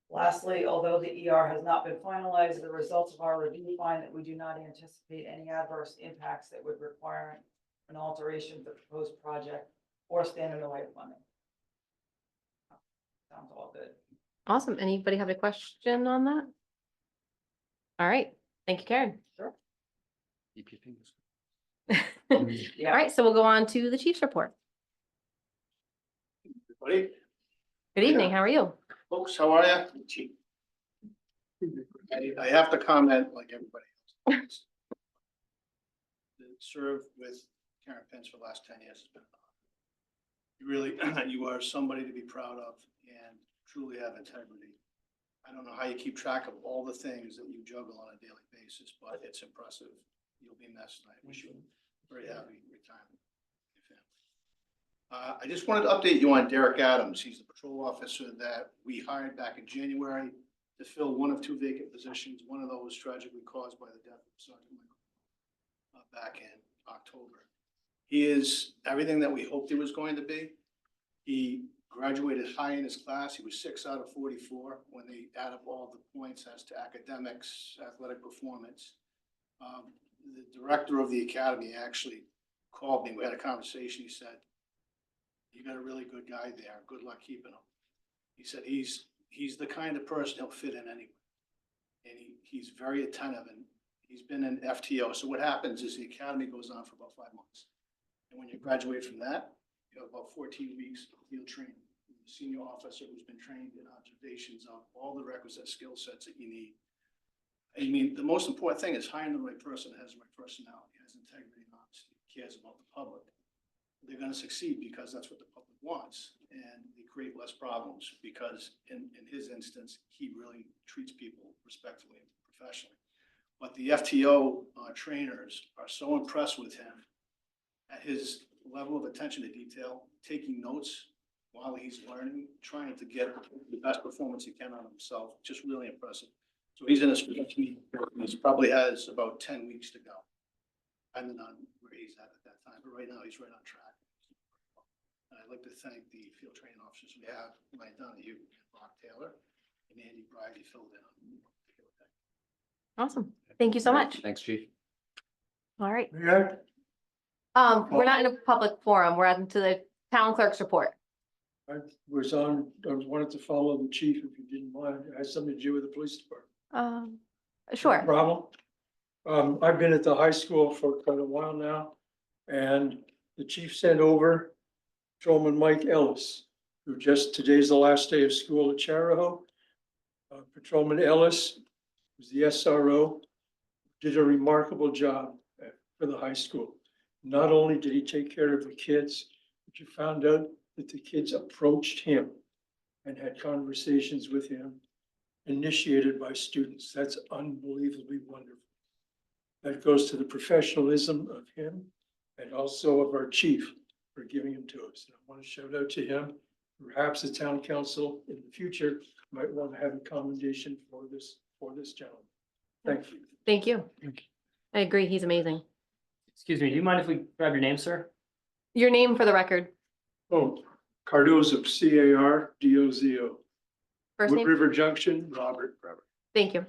Lastly, although the ER has not been finalized, the results of our review find that we do not anticipate any adverse impacts that would require an alteration of the proposed project or stand in the way of funding. Sounds all good. Awesome. Anybody have a question on that? All right. Thank you, Karen. Sure. Keep your fingers. All right, so we'll go on to the chief's report. Everybody, Good evening. How are you? folks, how are you? I have to comment like everybody else. Served with Karen Pence for the last 10 years has been an honor. You really, you are somebody to be proud of and truly have integrity. I don't know how you keep track of all the things that you juggle on a daily basis, but it's impressive. You'll be missed. I wish you a very happy retirement. I just wanted to update you on Derek Adams. He's the patrol officer that we hired back in January. to fill one of two vacant positions, one of those tragically caused by the death of Sergeant Michael back in October. He is everything that we hoped he was going to be. He graduated high in his class. He was 6 out of 44 when they add up all the points as to academics, athletic performance. The director of the academy actually called me. We had a conversation. He said, "You got a really good guy there. Good luck keeping him." He said he's the kind of person he'll fit in anyway. And he's very attentive, and he's been in FTO. So what happens is the academy goes on for about 5 months. And when you graduate from that, you have about 14 weeks of field training. The senior officer who's been trained in observations of all the requisite skill sets that you need. I mean, the most important thing is hiring the right person that has the right personality, has integrity and honesty, cares about the public. They're going to succeed because that's what the public wants, and they create less problems because in his instance, he really treats people respectfully and professionally. But the FTO trainers are so impressed with him at his level of attention to detail, taking notes while he's learning, trying to get the best performance he can out of himself. Just really impressive. So he's in a he probably has about 10 weeks to go, depending on where he's at that time. But right now, he's right on track. And I'd like to thank the field training officers we have, Ryan Donahue and Brock Taylor, and Andy Brady filled in on. Awesome. Thank you so much. Thanks, Chief. All right. Yeah. We're not in a public forum. We're on to the town clerk's report. I wanted to follow the chief, if you didn't mind. It has something to do with the police department. Sure. Problem? I've been at the high school for quite a while now, and the chief sent over Patrolman Mike Ellis, who today's the last day of school at Charahoe. Patrolman Ellis was the SRO, did a remarkable job for the high school. Not only did he take care of the kids, but you found out that the kids approached him and had conversations with him, initiated by students. That's unbelievably wonderful. That goes to the professionalism of him and also of our chief for giving him to us. And I want to shout out to him. Perhaps the town council in the future might want to have a commendation for this gentleman. Thank you. Thank you. I agree. He's amazing. Excuse me, do you mind if we grab your name, sir? Your name for the record. Oh, Cardozo, Cardozo. First Wood name. River Junction, Robert. Thank you.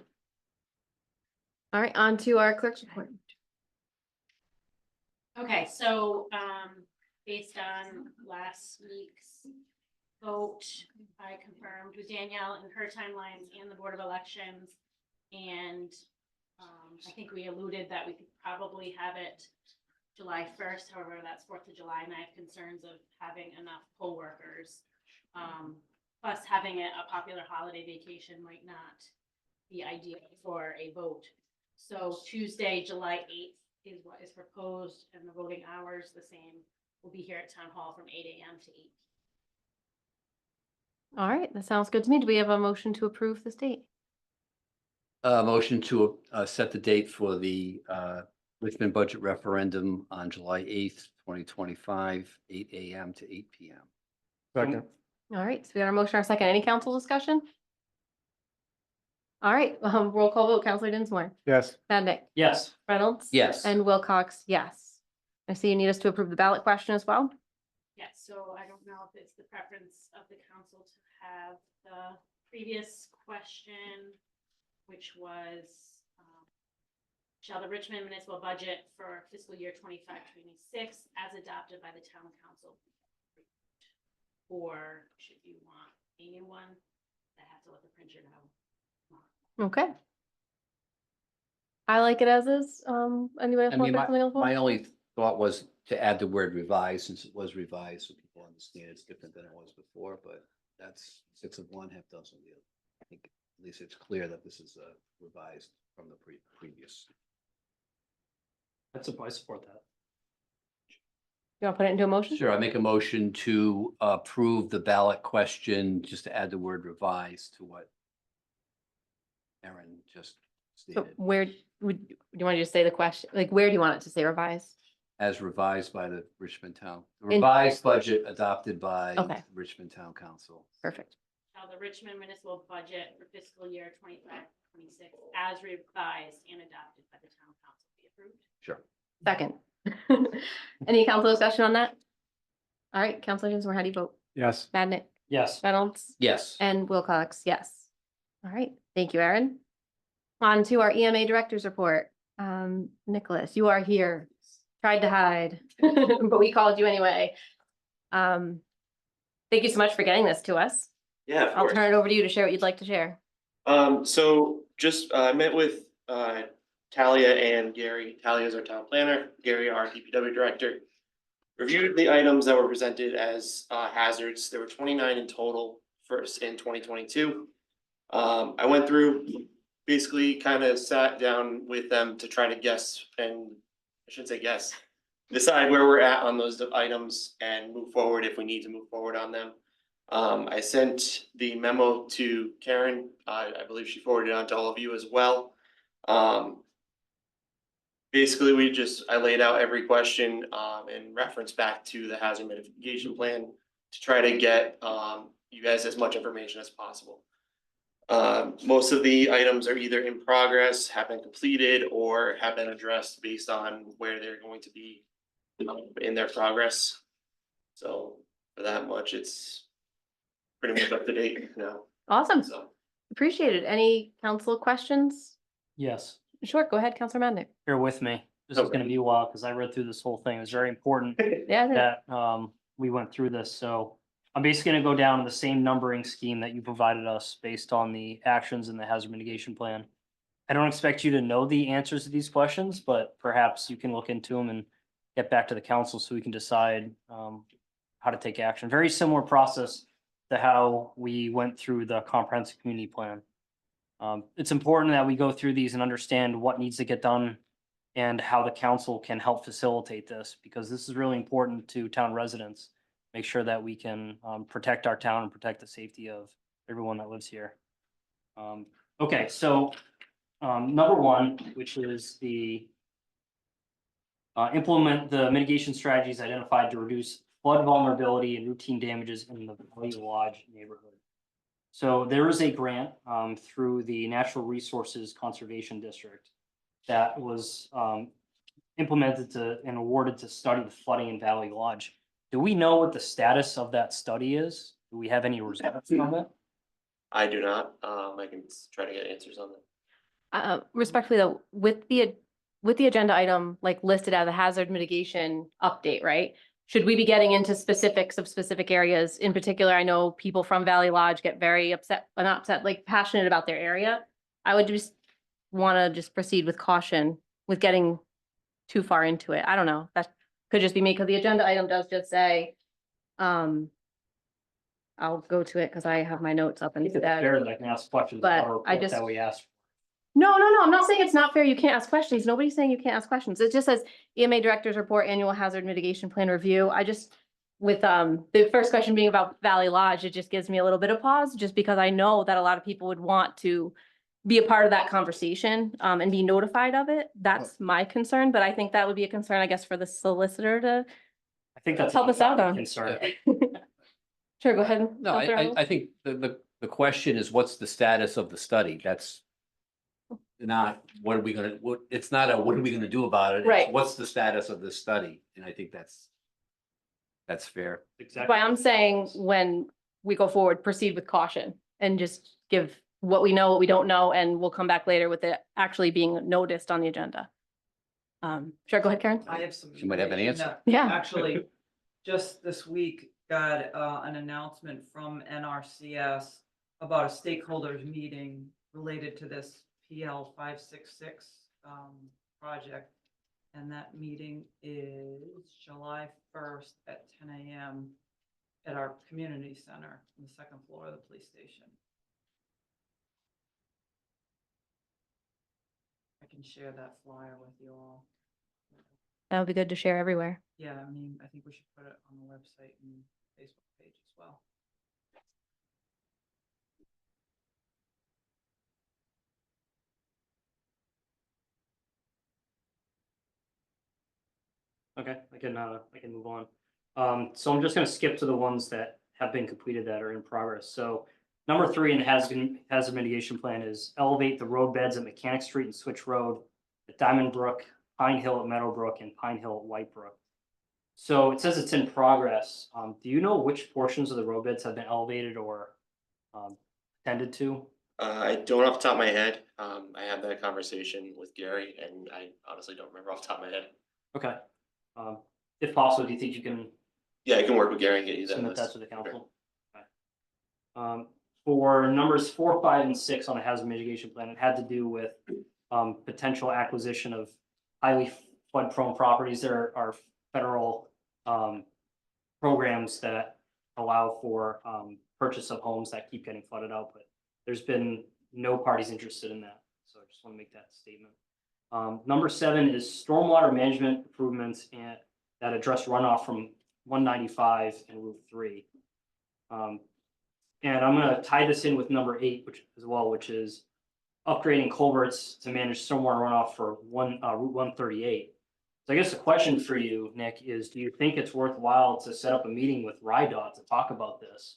All right, on to our clerk's report. Okay, so, based on last week's vote, I confirmed with Danielle and her timelines and the Board of Elections. And, I think we alluded that we could probably have it July 1st, however, that's 4th of July, and I have concerns of having enough poll workers. Plus having it a popular holiday vacation might not be ideal for a vote. So Tuesday, July 8th is what is proposed, and the voting hours the same. We'll be here at Town Hall from 8 a.m. to 8. All right, that sounds good to me. Do we have a motion to approve this date? Motion to set the date for the Richmond budget referendum on July 8th, 2025, 8 a.m. to 8 p.m. Second. All right, so we got our motion, our second. Any council discussion? All right, roll call vote. Counselor Dinsmore, Yes. Madnick, Yes. Reynolds. Yes. And Wilcox, yes. I see you need us to approve the ballot question as well. Yes, so I don't know if it's the preference of the council to have the previous question, which was, shall the Richmond municipal budget for fiscal year 25-26 as adopted by the town council? Or should you want a new one? I have to let the printer know. Okay. I like it as is. Anybody else I want mean, to say something else? my only thought was to add the word revised, since it was revised, so people understand it's different than it was before, but that's 6 of one, half dozen of the other. I think at least it's clear that this is revised from the previous. I support that. You want to put it into a motion? Sure, I make a motion to approve the ballot question, just to add the word revised to what Erin just So stated, where would you want to just say the question? Like, where do you want it to say revised? as revised by the Richmond Town, revised budget adopted by Okay. Richmond Town Council. Perfect. how the Richmond municipal budget for fiscal year 25-26, as revised and adopted by the town council, be approved. Sure. Second. Any council discussion on that? All right, Counselor Dinsmore, how do you vote? Yes. Madnick, Yes. Reynolds, Yes. and Wilcox, yes. All right, thank you, Erin. On to our EMA Director's Report. Nicholas, you are here. Tried to hide, but we called you anyway. Thank you so much for getting this to us. Yeah, of I'll course. turn it over to you to share what you'd like to share. So just met with Talia and Gary. Talia is our town planner, Gary, our DPW director. Reviewed the items that were presented as hazards. There were 29 in total first in 2022. I went through, basically kind of sat down with them to try to guess, and I shouldn't say guess, decide where we're at on those items and move forward if we need to move forward on them. I sent the memo to Karen. I believe she forwarded it on to all of you as well. Basically, I laid out every question and reference back to the hazard mitigation plan to try to get you guys as much information as possible. Most of the items are either in progress, have been completed, or have been addressed based on where they're going to be in their progress. So for that much, it's pretty much up to date now. Awesome, So appreciate it. Any council questions? Yes. Sure, go ahead, Counselor Madnick. Bear with me. This is Okay. gonna be a while because I read through this whole thing. It was very important Yeah, that we went through this. So I'm basically gonna go down the same numbering scheme that you provided us based on the actions in the hazard mitigation plan. I don't expect you to know the answers to these questions, but perhaps you can look into them and get back to the council so we can decide how to take action. Very similar process to how we went through the comprehensive community plan. It's important that we go through these and understand what needs to get done and how the council can help facilitate this, because this is really important to town residents. Make sure that we can protect our town and protect the safety of everyone that lives here. Okay, so number one, which is the implement the mitigation strategies identified to reduce flood vulnerability and routine damages in the Valley Lodge neighborhood. So there is a grant through the Natural Resources Conservation District that was implemented and awarded to study the flooding in Valley Lodge. Do we know what the status of that study is? Do we have any results from it? I do not. I can try to get answers on that. Respectfully though, with the agenda item like listed as a hazard mitigation update, right? Should we be getting into specifics of specific areas? In particular, I know people from Valley Lodge get very upset, not upset, like passionate about their area. I would just want to just proceed with caution with getting too far into it. I don't know. That could just be me because the agenda item does just say, I'll go to it because I have my notes up I think it's instead. fair that I can ask questions But about I what just- that we asked. No, I'm not saying it's not fair. You can't ask questions. Nobody's saying you can't ask questions. It just says EMA Director's Report, Annual Hazard Mitigation Plan Review. I just, with the first question being about Valley Lodge, it just gives me a little bit of pause, just because I know that a lot of people would want to be a part of that conversation and be notified of it. That's my concern, but I think that would be a concern, I guess, for the solicitor to I think that's. help us out on. Concern. Sure, go ahead. No, Counselor Ellis. I think the question is, what's the status of the study? That's not, what are we gonna, it's not what are we gonna do about it? It's Right. What's the status of this study? And I think that's fair. Exactly. But I'm saying when we go forward, proceed with caution and just give what we know, what we don't know, and we'll come back later with it actually being noticed on the agenda. Sure, go ahead, Karen. I have some. You might have an information answer. that Yeah. Actually, just this week, got an announcement from NRCS about a stakeholders meeting related to this PL 566 project. And that meeting is July 1st at 10 a.m. at our community center on the second floor of the police station. I can share that flyer with you all. That would be good to share everywhere. Yeah, I mean, I think we should put it on the website and Facebook page as well. Okay, I can move on. So I'm just gonna skip to the ones that have been completed that are in progress. So Number 3 in the hazard mitigation plan is elevate the road beds at Mechanic Street and Switch Road, at Diamond Brook, Pine Hill at Meadowbrook, and Pine Hill at White Brook. So it says it's in progress. Do you know which portions of the road beds have been elevated or tended to? I don't off the top of my head. I had that conversation with Gary and I honestly don't remember off the top of my head. Okay. If possible, do you think you can Yeah, I can work with Gary and get you that submit that list. to the council? Okay. For numbers 4, 5, and 6 on the hazard mitigation plan, it had to do with potential acquisition of highly flood-prone properties. There are federal programs that allow for purchase of homes that keep getting flooded out, but there's been no parties interested in that. So I just want to make that statement. Number 7 is stormwater management improvements and that address runoff from 195 and Route 3. And I'm going to tie this in with number 8, which is upgrading culverts to manage stormwater runoff for Route 138. So I guess the question for you, Nick, is do you think it's worthwhile to set up a meeting with RIDOT to talk about this?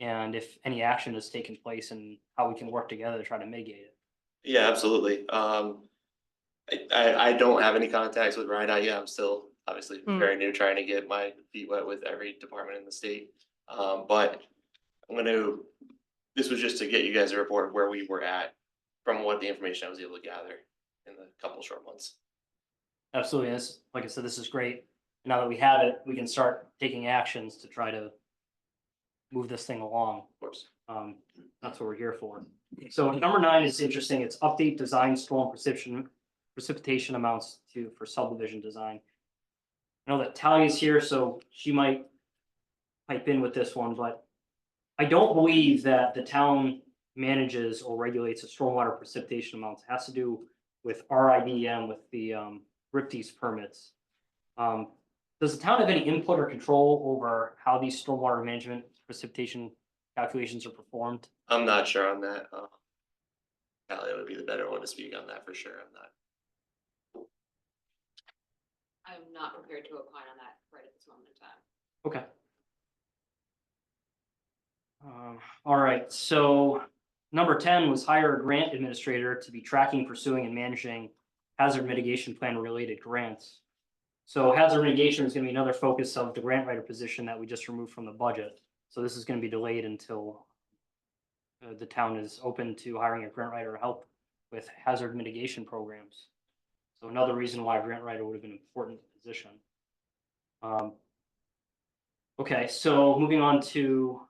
And if any action has taken place and how we can work together to try to mitigate it? Yeah, absolutely. I don't have any contacts with RIDOT yet. I'm still obviously very new, trying to get my feet wet with every department in the state. But this was just to get you guys a report of where we were at from what the information I was able to gather in the couple short months. Absolutely. Like I said, this is great. Now that we have it, we can start taking actions to try to move this thing along. Of course. That's what we're here for. So number 9 is interesting. It's update design storm precipitation amounts for subdivision design. I know that Talia's here, so she might pipe in with this one, but I don't believe that the town manages or regulates the stormwater precipitation amounts. It has to do with RIDM, with the RIPTES permits. Does the town have any input or control over how these stormwater management precipitation calculations are performed? I'm not sure on that. Talia would be the better one to speak on that for sure. I'm not prepared to opine on that right at this moment in time. Okay. All right, so number 10 was hire a grant administrator to be tracking, pursuing, and managing hazard mitigation plan related grants. So hazard mitigation is going to be another focus of the grant writer position that we just removed from the budget. So this is going to be delayed until the town is open to hiring a grant writer to help with hazard mitigation programs. So another reason why a grant writer would have been an important position. Okay, so moving on to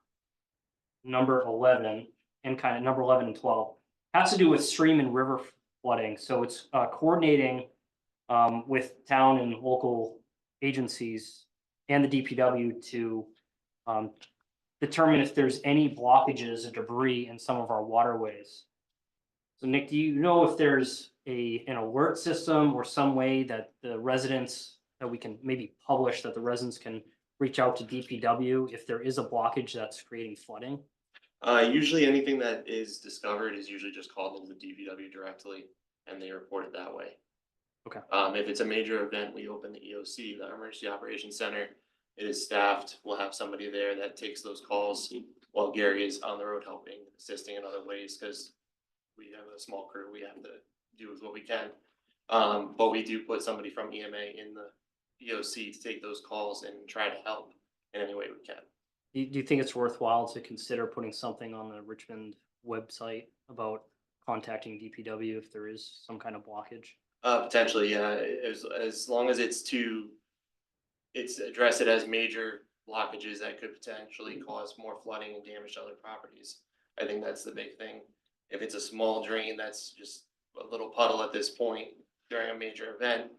number 11 and kind of number 11 and 12 has to do with stream and river flooding. So it's coordinating with town and local agencies and the DPW to determine if there's any blockages or debris in some of our waterways. So Nick, do you know if there's an alert system or some way that the residents, that we can maybe publish, that the residents can reach out to DPW if there is a blockage that's creating flooding? Usually anything that is discovered is usually just called into the DPW directly and they report it that way. Okay. If it's a major event, we open the EOC, the Emergency Operations Center. It is staffed. We'll have somebody there that takes those calls while Gary is on the road helping, assisting in other ways, because we have a small crew. We have to do with what we can. But we do put somebody from EMA in the EOC to take those calls and try to help in any way we can. Do you think it's worthwhile to consider putting something on the Richmond website about contacting DPW if there is some kind of blockage? Potentially, yeah. As long as it's address it as major blockages that could potentially cause more flooding and damage to other properties. I think that's the big thing. If it's a small drain that's just a little puddle at this point during a major event,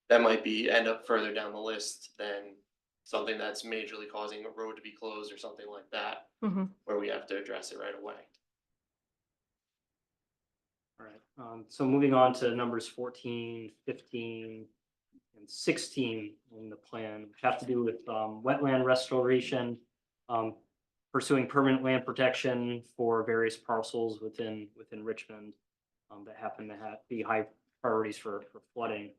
that might end up further down the list than something that's majorly causing a road to be closed or something like that, where we have to address it right away. All right, so moving on to numbers 14, 15, and 16 in the plan, which have to do with wetland restoration, pursuing permanent land protection for various parcels within Richmond that happen to be high priorities for flooding.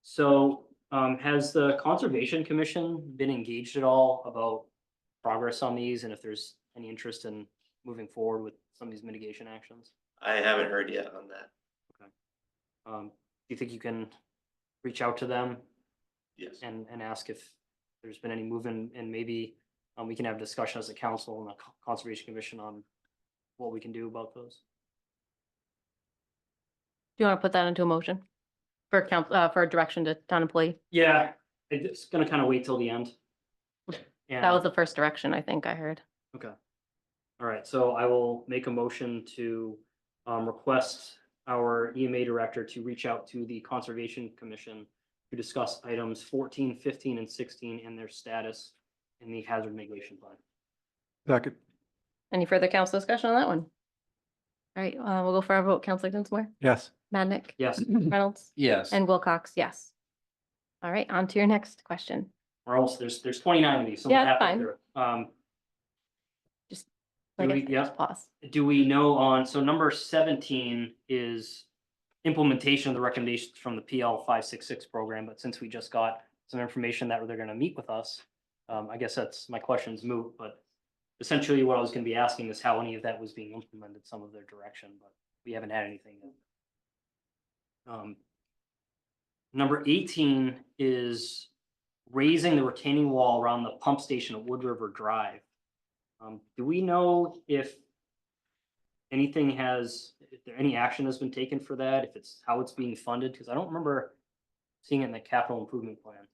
So has the Conservation Commission been engaged at all about progress on these, and if there's any interest in moving forward with some of these mitigation actions? I haven't heard yet on that. Do you think you can reach out to them Yes. and ask if there's been any movement, and maybe we can have a discussion as a council and the Conservation Commission on what we can do about those? Do you want to put that into a motion? For for direction to town employee? Yeah, it's gonna kind of wait till the end. That was the first direction I think I heard. Okay. All right, so I will make a motion to request our EMA director to reach out to the Conservation Commission to discuss items 14, 15, and 16 and their status in the hazard mitigation plan. Second. Any further council discussion on that one? All right, we'll go for our vote. Counselor Dinsmore, Yes. Madnick, Yes, Reynolds, Yes. and Wilcox, yes. All right, on to your next question. or else there's 29 of these. So Yeah, we'll have fine. to go through. I Do guess we- yeah. just pause. Do we know on, so number 17 is implementation of the recommendations from the PL 566 program, but since we just got some information that they're gonna meet with us, I guess that's, my question's moot, but essentially what I was gonna be asking is how any of that was being implemented, some of their direction, but we haven't had anything yet. Number 18 is raising the retaining wall around the pump station at Wood River Drive. Do we know if anything if there any action has been taken for that, if it's how it's being funded? Because I don't remember seeing it in the capital improvement plan.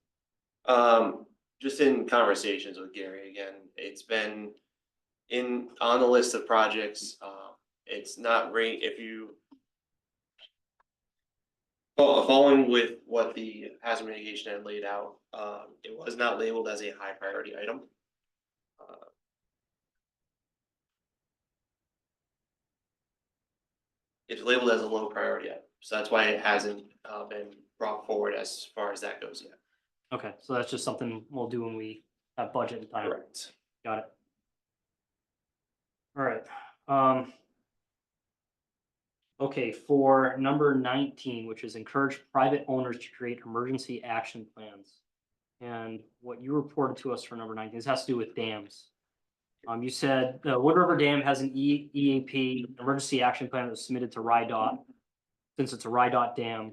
Just in conversations with Gary again, it's been on the list of projects. It's not if you following with what the hazard mitigation had laid out, it was not labeled as a high priority item. It's labeled as a low priority item, so that's why it hasn't been brought forward as far as that goes yet. Okay, so that's just something we'll do when we have budget and time. Correct. Got it. All right. Okay, for number 19, which is encourage private owners to create emergency action plans. And what you reported to us for number 19, this has to do with dams. You said the Wood River Dam has an EAP, emergency action plan that was submitted to RIDOT, since it's a RIDOT dam.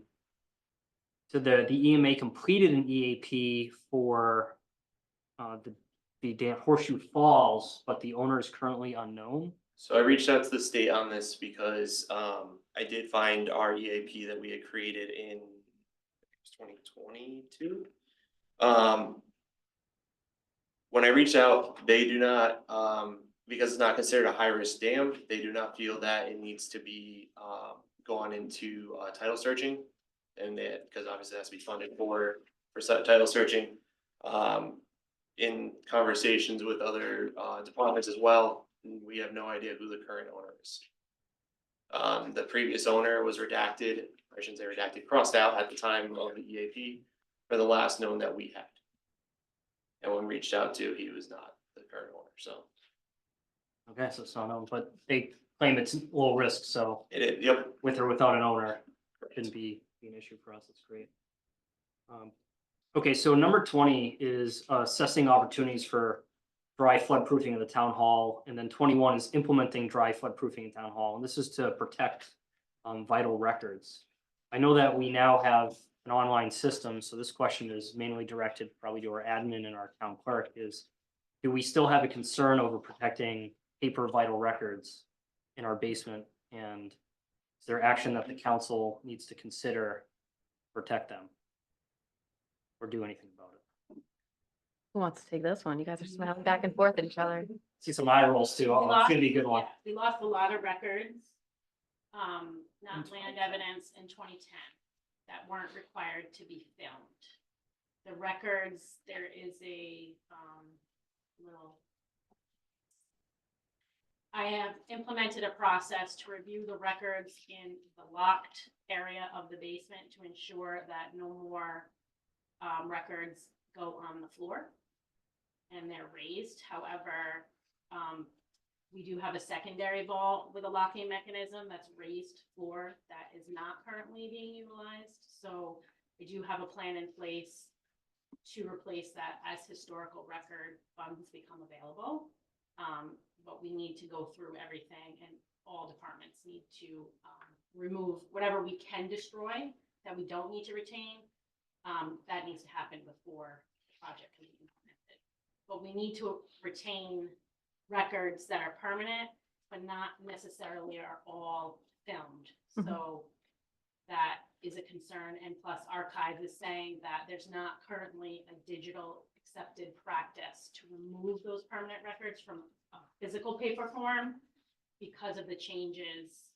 So the EMA completed an EAP for the dam Horseshoe Falls, but the owner is currently unknown. So I reached out to the state on this because I did find our EAP that we had created in 2022. When I reached out, they do not, because it's not considered a high-risk dam, they do not feel that it needs to be gone into title searching. And that, because obviously it has to be funded for title searching. In conversations with other departments as well, we have no idea who the current owner is. The previous owner was redacted, I shouldn't say redacted, crossed out at the time of the EAP for the last known that we had. And when reached out to, he was not the current owner, so. Okay, so it's not known, but they claim it's low risk, so. It is, yep. With or without an owner, shouldn't be an issue for us. That's great. Okay, so number 20 is assessing opportunities for dry flood proofing of the town hall. And then 21 is implementing dry flood proofing in town hall. And this is to protect vital records. I know that we now have an online system. So this question is mainly directed probably to our admin and our town clerk is, do we still have a concern over protecting paper vital records in our basement? And is there action that the council needs to consider to protect them? Or do anything about it? Who wants to take this one? You guys are smiling back and forth at each other. See some eye rolls too. Oh, it's gonna be a good one. Yeah, we lost a lot of records, not land evidence in 2010 that weren't required to be filmed. The records, there is a little. I have implemented a process to review the records in the locked area of the basement to ensure that no more records go on the floor and they're raised. However, we do have a secondary vault with a locking mechanism that's raised floor that is not currently being utilized. So I do have a plan in place to replace that as historical record funds become available. But we need to go through everything and all departments need to remove whatever we can destroy that we don't need to retain. That needs to happen before the project can be implemented. But we need to retain records that are permanent, but not necessarily are all filmed. So that is a concern. And plus Archive is saying that there's not currently a digital accepted practice to remove those permanent records from a physical paper form because of the changes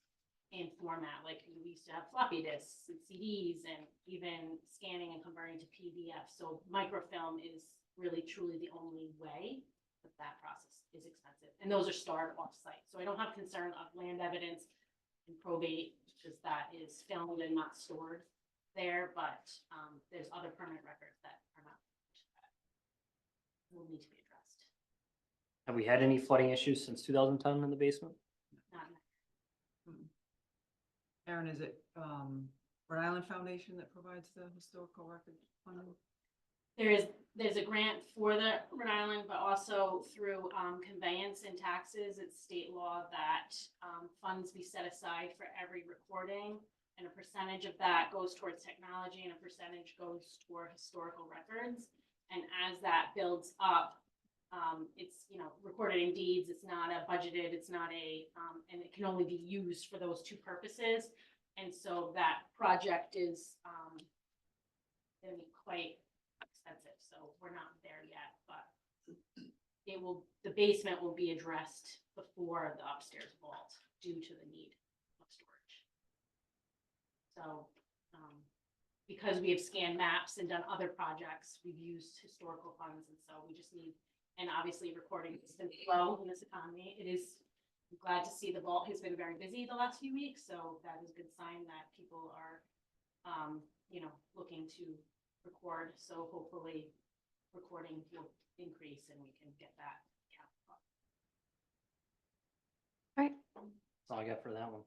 in format. Like we used to have floppy disks and CDs and even scanning and converting to PDF. So microfilm is really truly the only way, but that process is expensive. And those are stored off-site. So I don't have concern of land evidence and probate because that is filmed and not stored there, but there's other permanent records that are not, that will need to be addressed. Have we had any flooding issues since 2010 in the basement? Not Aaron, is it, Rhode Island Foundation that provides the historical record funding? There's a grant for the Rhode Island, but also through conveyance and taxes. It's state law that funds be set aside for every recording, and a percentage of that goes towards technology and a percentage goes toward historical records. And as that builds up, it's, you know, recorded in deeds. It's not a budgeted, it's not a, and it can only be used for those two purposes. And so that project is gonna be quite expensive, so we're not there yet, but it will, the basement will be addressed before the upstairs vault due to the need of storage. So, because we have scanned maps and done other projects, we've used historical funds, and so we just need, and obviously recording has been slow in this economy. It is, I'm glad to see the vault has been very busy the last few weeks, so that is a good sign that people are, you know, looking to record. So hopefully recording will increase and we can get that count up. All right. That's all I got for that one.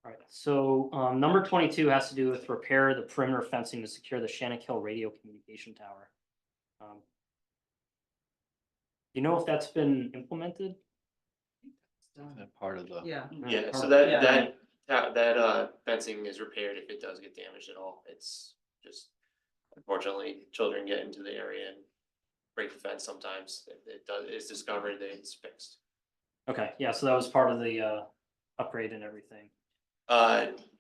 All right, so number 22 has to do with repair the perimeter fencing to secure the Shannock Hill radio communication tower. You know if that's been implemented? That part of the. Yeah. Yeah, so Yeah. that fencing is repaired if it does get damaged at all. It's just unfortunately children get into the area and break the fence sometimes. If it does, it's discovered that it's fixed. Okay, yeah, so that was part of the upgrade and everything.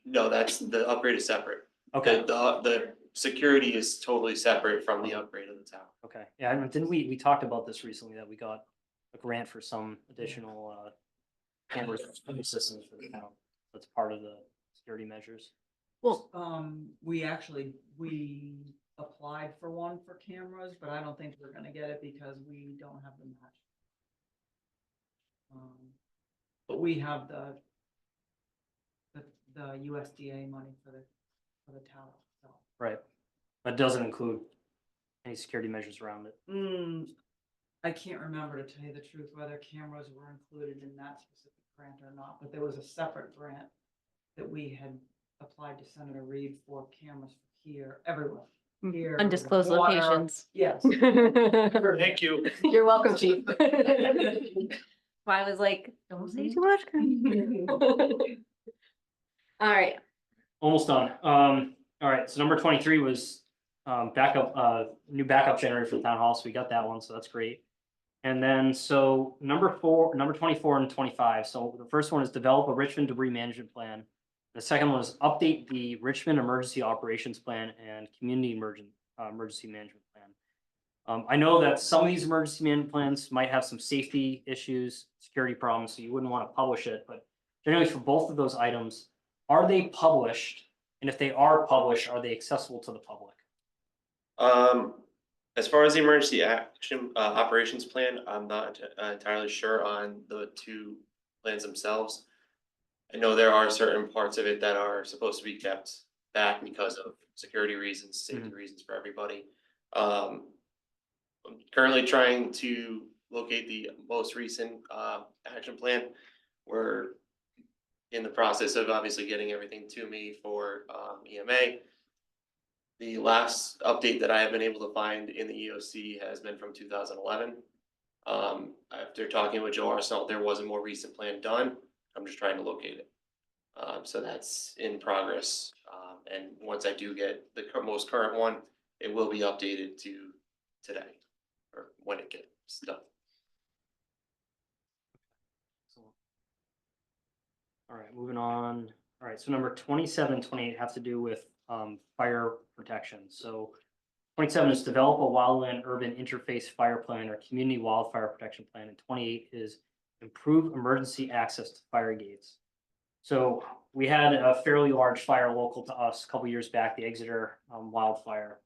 No, that's, the upgrade is separate. Okay. The security is totally separate from the upgrade of the tower. Okay, yeah, and didn't we talked about this recently, that we got a grant for some additional camera systems for the town. That's part of the security measures. Well, We applied for one for cameras, but I don't think we're gonna get it because we don't have the match. But we have the USDA money for the tower, so. Right, but doesn't include any security measures around it. I can't remember, to tell you the truth, whether cameras were included in that specific grant or not, but there was a separate grant that we had applied to Senator Reed for cameras here, everywhere. Here, Undisclosed water. locations. Yes. Thank you. You're welcome, Chief. Why I was like, don't say too much. All right. Almost done. All right, so number 23 was backup, new backup generator for the town hall, so we got that one, so that's great. And then, so number 24 and 25, so the first one is develop a Richmond debris management plan. The second one is update the Richmond emergency operations plan and community emergency management plan. I know that some of these emergency management plans might have some safety issues, security problems, so you wouldn't want to publish it, but generally for both of those items, are they published? And if they are published, are they accessible to the public? As far as the emergency action operations plan, I'm not entirely sure on the two plans themselves. I know there are certain parts of it that are supposed to be kept back because of security reasons, safety reasons for everybody. I'm currently trying to locate the most recent action plan. We're in the process of obviously getting everything to me for EMA. The last update that I have been able to find in the EOC has been from 2011. I've after talking with Joe Arsenal, there was a more recent plan done. I'm just trying to locate it. So that's in progress. And once I do get the most current one, it will be updated to today or when it gets done. All right, moving on. All right, so number 27, 28 have to do with fire protection. So 27 is develop a wildland urban interface fire plan or community wildfire protection plan, and 28 is improve emergency access to fire gates. So we had a fairly large fire local to us a couple years back, the Exeter wildfire.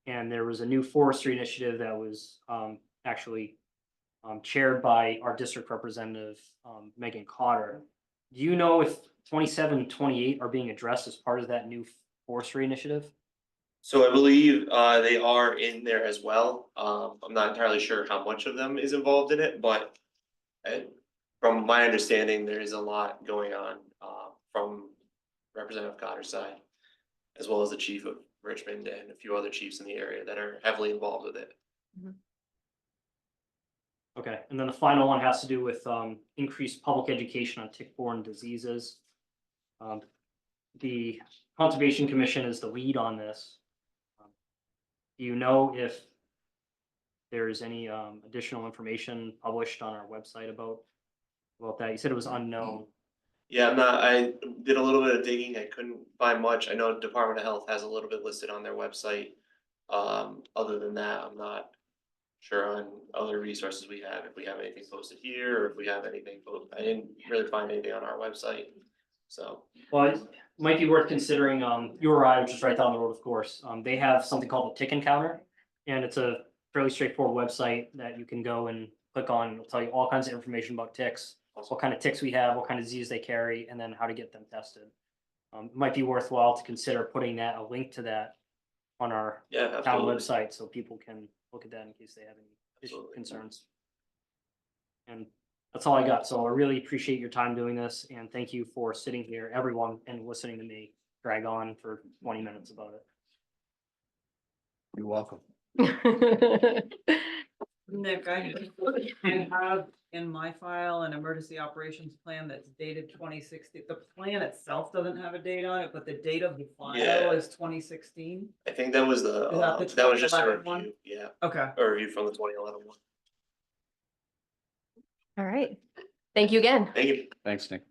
And there was a new forestry initiative that was actually chaired by our district representative, Megan Cotter. Do you know if 27 and 28 are being addressed as part of that new forestry initiative? So I believe they are in there as well. I'm not entirely sure how much of them is involved in it, but from my understanding, there is a lot going on from Representative Cotter's side, as well as the chief of Richmond and a few other chiefs in the area that are heavily involved with it. Okay, and then the final one has to do with increased public education on tick-borne diseases. The Conservation Commission is the lead on this. Do you know if there's any additional information published on our website about that? You said it was unknown. Yeah, I did a little bit of digging. I couldn't find much. I know Department of Health has a little bit listed on their website. Other than that, I'm not sure on other resources we have, if we have anything posted here or if we have anything posted. I didn't really find anything on our website. So, well, it might be worth considering URI, which is right down the road, of course. They have something called a tick encounter, and it's a fairly straightforward website that you can go and click on. It'll tell you all kinds of information about ticks, what kind of ticks we have, what kind of disease they carry, and then how to get them tested. It might be worthwhile to consider putting a link to that on our town website so people can look at that in case they have any concerns. And that's all I got. So I really appreciate your time doing this, and thank you for sitting here, everyone, and listening to me drag on for 20 minutes about it. You're welcome. Nick, I have in my file an emergency operations plan that's dated 2016. The plan itself doesn't have a date on it, but the date of the file is 2016. I think that was the that was just a review. One? Yeah. Okay. A review from the 2011 one. All right. Thank you again. Thank you. Thanks, Nick.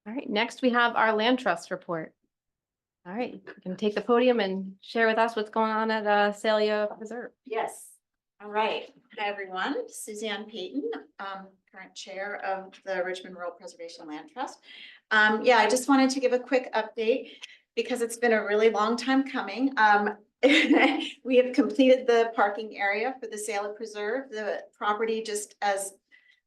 All right, next we have our land trust report. All right, you can take the podium and share with us what's going on at Salia Preserve. Yes. All right. Hi, everyone. Suzanne Payton, current chair of the Richmond Rural Preservation Land Trust. Yeah, I just wanted to give a quick update because it's been a really long time coming. We have completed the parking area for the Salia Preserve. The property, just as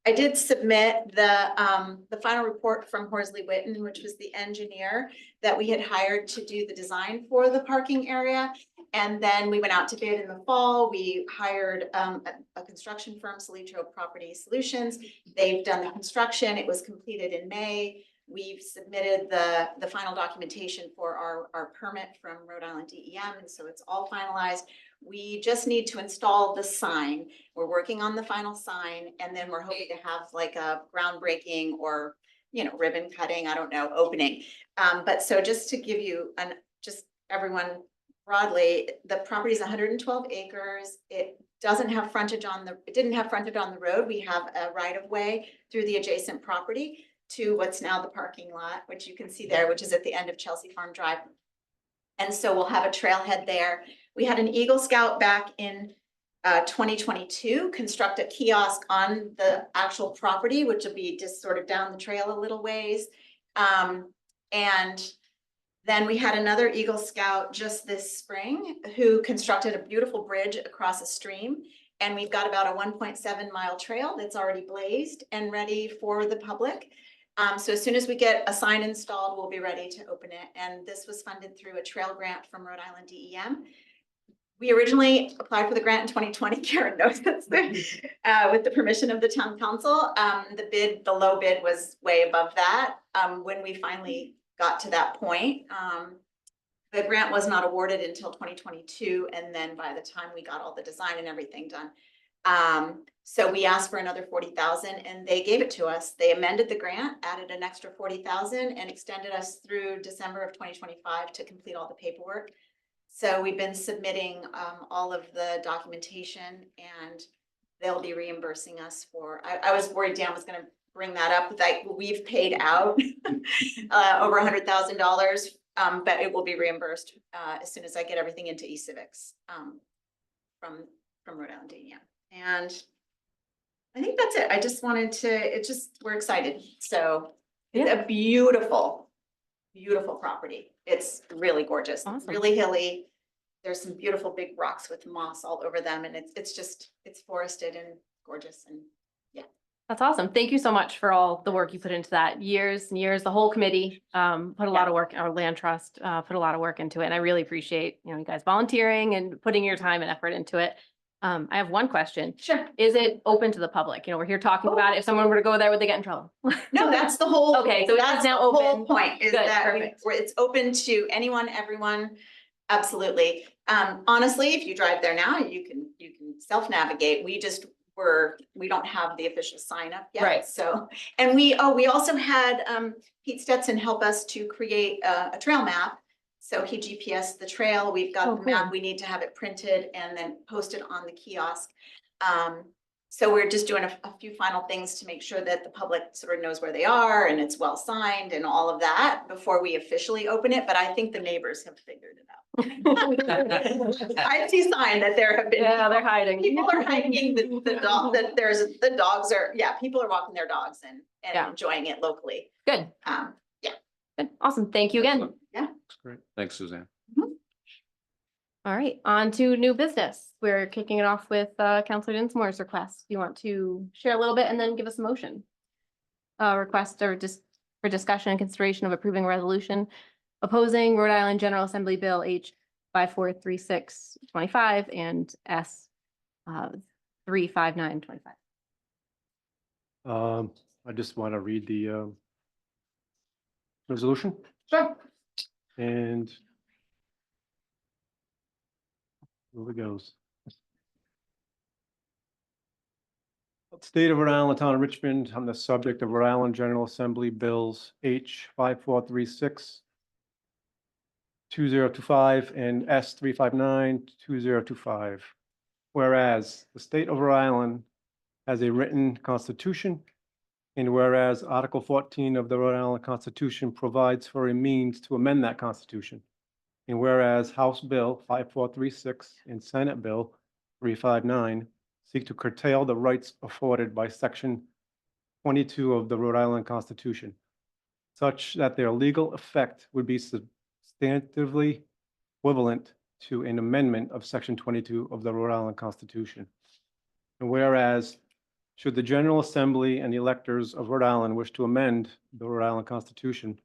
I did submit the final report from Horsley Witten, which was the engineer that we had hired to do the design for the parking area. And then we went out to bid in the fall. We hired a construction firm, Salitro Property Solutions. They've done the construction. It was completed in May. We've submitted the final documentation for our permit from Rhode Island DEM, and so it's all finalized. We just need to install the sign. We're working on the final sign, and then we're hoping to have like a groundbreaking or, you know, ribbon cutting, I don't know, opening. But so just to give you just everyone broadly, the property is 112 acres. It didn't have frontage on the road. We have a right of way through the adjacent property to what's now the parking lot, which you can see there, which is at the end of Chelsea Farm Drive. And so we'll have a trailhead there. We had an Eagle Scout back in 2022 construct a kiosk on the actual property, which will be just sort of down the trail a little ways. And then we had another Eagle Scout just this spring who constructed a beautiful bridge across a stream. And we've got about a 1.7 mile trail that's already blazed and ready for the public. So as soon as we get a sign installed, we'll be ready to open it. And this was funded through a trail grant from Rhode Island DEM. We originally applied for the grant in 2020. Karen knows this, with the permission of the town council. The low bid was way above that. When we finally got to that point, the grant was not awarded until 2022. And then by the time we got all the design and everything done, So we asked for another 40,000 and they gave it to us. They amended the grant, added an extra 40,000 and extended us through December of 2025 to complete all the paperwork. So we've been submitting all of the documentation and they'll be reimbursing us for, I was worried Dan was gonna bring that up, that we've paid out over $100,000, but it will be reimbursed as soon as I get everything into eCivics from Rhode Island DEM. And I think that's it. I just wanted to, we're excited. So it's a beautiful, beautiful property. It's really gorgeous, really hilly. There's some beautiful big rocks with moss all over them. And it's forested and gorgeous and yeah. That's awesome. Thank you so much for all the work you put into that. Years and years, the whole committee put a lot of work, our land trust put a lot of work into it. And I really appreciate, you guys volunteering and putting your time and effort into it. I have one question. Sure. Is it open to the public? We're here talking about it. If someone were to go there, would they get in trouble? No, that's the whole. Okay, so that's it's now the whole open. point is Good, that perfect. it's open to anyone, everyone. Absolutely. Honestly, if you drive there now, you can self-navigate. We don't have the official sign up yet. Right. So, and we also had Pete Stetson help us to create a trail map. So he GPSed the trail. We've got the map. We need to have it printed and then posted on the kiosk. So we're just doing a few final things to make sure that the public sort of knows where they are and it's well signed and all of that before we officially open it. But I think the neighbors have figured it out. I see sign that there have been. Yeah, they're hiding. People are hiking the dog, that the dogs are, people are walking their dogs and enjoying it locally. Good. Yeah. Good. Awesome. Thank you again. Yeah. Great. Thanks, Suzanne. All right, on to new business. We're kicking it off with Councilor Dinsmore's request. You want to share a little bit and then give us a motion? Request or just for discussion and consideration of approving a resolution opposing Rhode Island General Assembly Bill H 543625 and S 35925. I just want to read the resolution Sure. and here it goes. State of Rhode Island, Town of Richmond, on the subject of Rhode Island General Assembly Bills H 5436 2025 and S 359 2025. Whereas the state of Rhode Island has a written constitution, and whereas Article 14 of the Rhode Island Constitution provides for a means to amend that constitution. And whereas House Bill 5436 and Senate Bill 359 seek to curtail the rights afforded by Section 22 of the Rhode Island Constitution, such that their legal effect would be substantively equivalent to an amendment of Section 22 of the Rhode Island Constitution. And whereas, should the General Assembly and the electors of Rhode Island wish to amend the Rhode Island Constitution,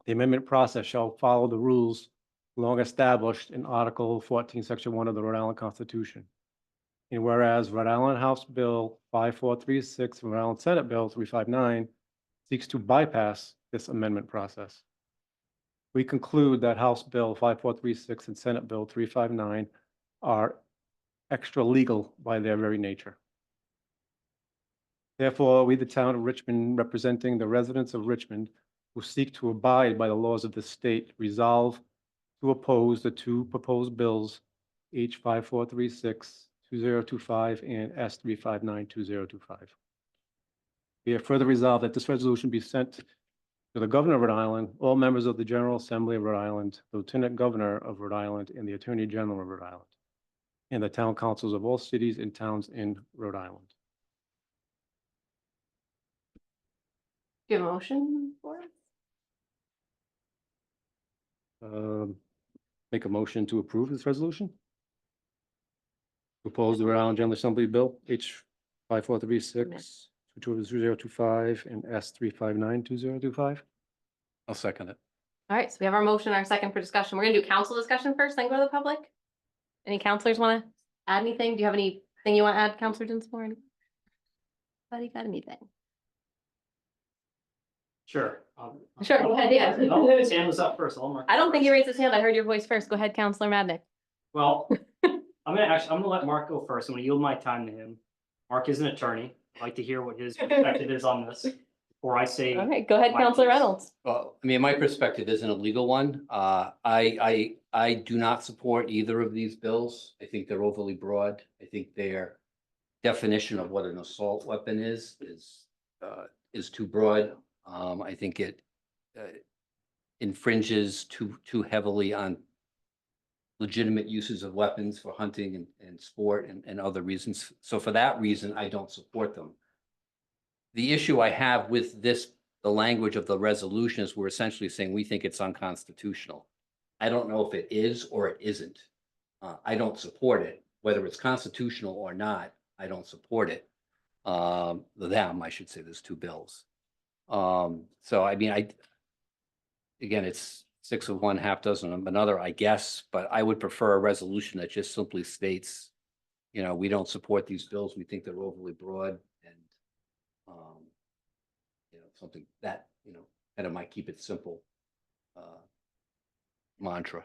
the amendment process shall follow the rules long established in Article 14, Section 1 of the Rhode Island Constitution. And whereas Rhode Island House Bill 5436 and Rhode Island Senate Bill 359 seeks to bypass this amendment process, we conclude that House Bill 5436 and Senate Bill 359 are extra legal by their very nature. Therefore, we, the town of Richmond, representing the residents of Richmond who seek to abide by the laws of the state, resolve to oppose the two proposed bills, H 5436 2025 and S 359 2025. We have further resolved that this resolution be sent to the Governor of Rhode Island, all members of the General Assembly of Rhode Island, the Lieutenant Governor of Rhode Island, and the Attorney General of Rhode Island, and the town councils of all cities and towns in Rhode Island. Do you have a motion for it? Make a motion to approve this resolution. Propose the Rhode Island General Assembly Bill H 5436 2025 and S 359 2025. I'll second it. All right, so we have our motion, our second for discussion. We're gonna do council discussion first, then go to the public. Any counselors want to add anything? Do you have anything you want to add, Counselor Dinsmore? Anybody got anything? Sure. Sure, go ahead, yeah. Oh, his hand was up first. I'll mark I don't it think he first. raised his hand. I heard your voice first. Go ahead, Counselor Madnick. Well, I'm gonna let Mark go first. I'm gonna yield my time to him. Mark is an attorney. I'd like to hear what his perspective is on this before I say. All right, go ahead, my Counselor piece. Reynolds. Well, I mean, my perspective isn't a legal one. I do not support either of these bills. I think they're overly broad. I think their definition of what an assault weapon is too broad. I think it infringes too heavily on legitimate uses of weapons for hunting and sport and other reasons. So for that reason, I don't support them. The issue I have with this, the language of the resolution, is we're essentially saying we think it's unconstitutional. I don't know if it is or it isn't. I don't support it, whether it's constitutional or not. I don't support it. I should say, there's two bills. So I mean, again, it's 6 of one, half dozen of another, I guess, but I would prefer a resolution that just simply states, we don't support these bills. We think they're overly broad and, something that, kind of might keep it simple, mantra.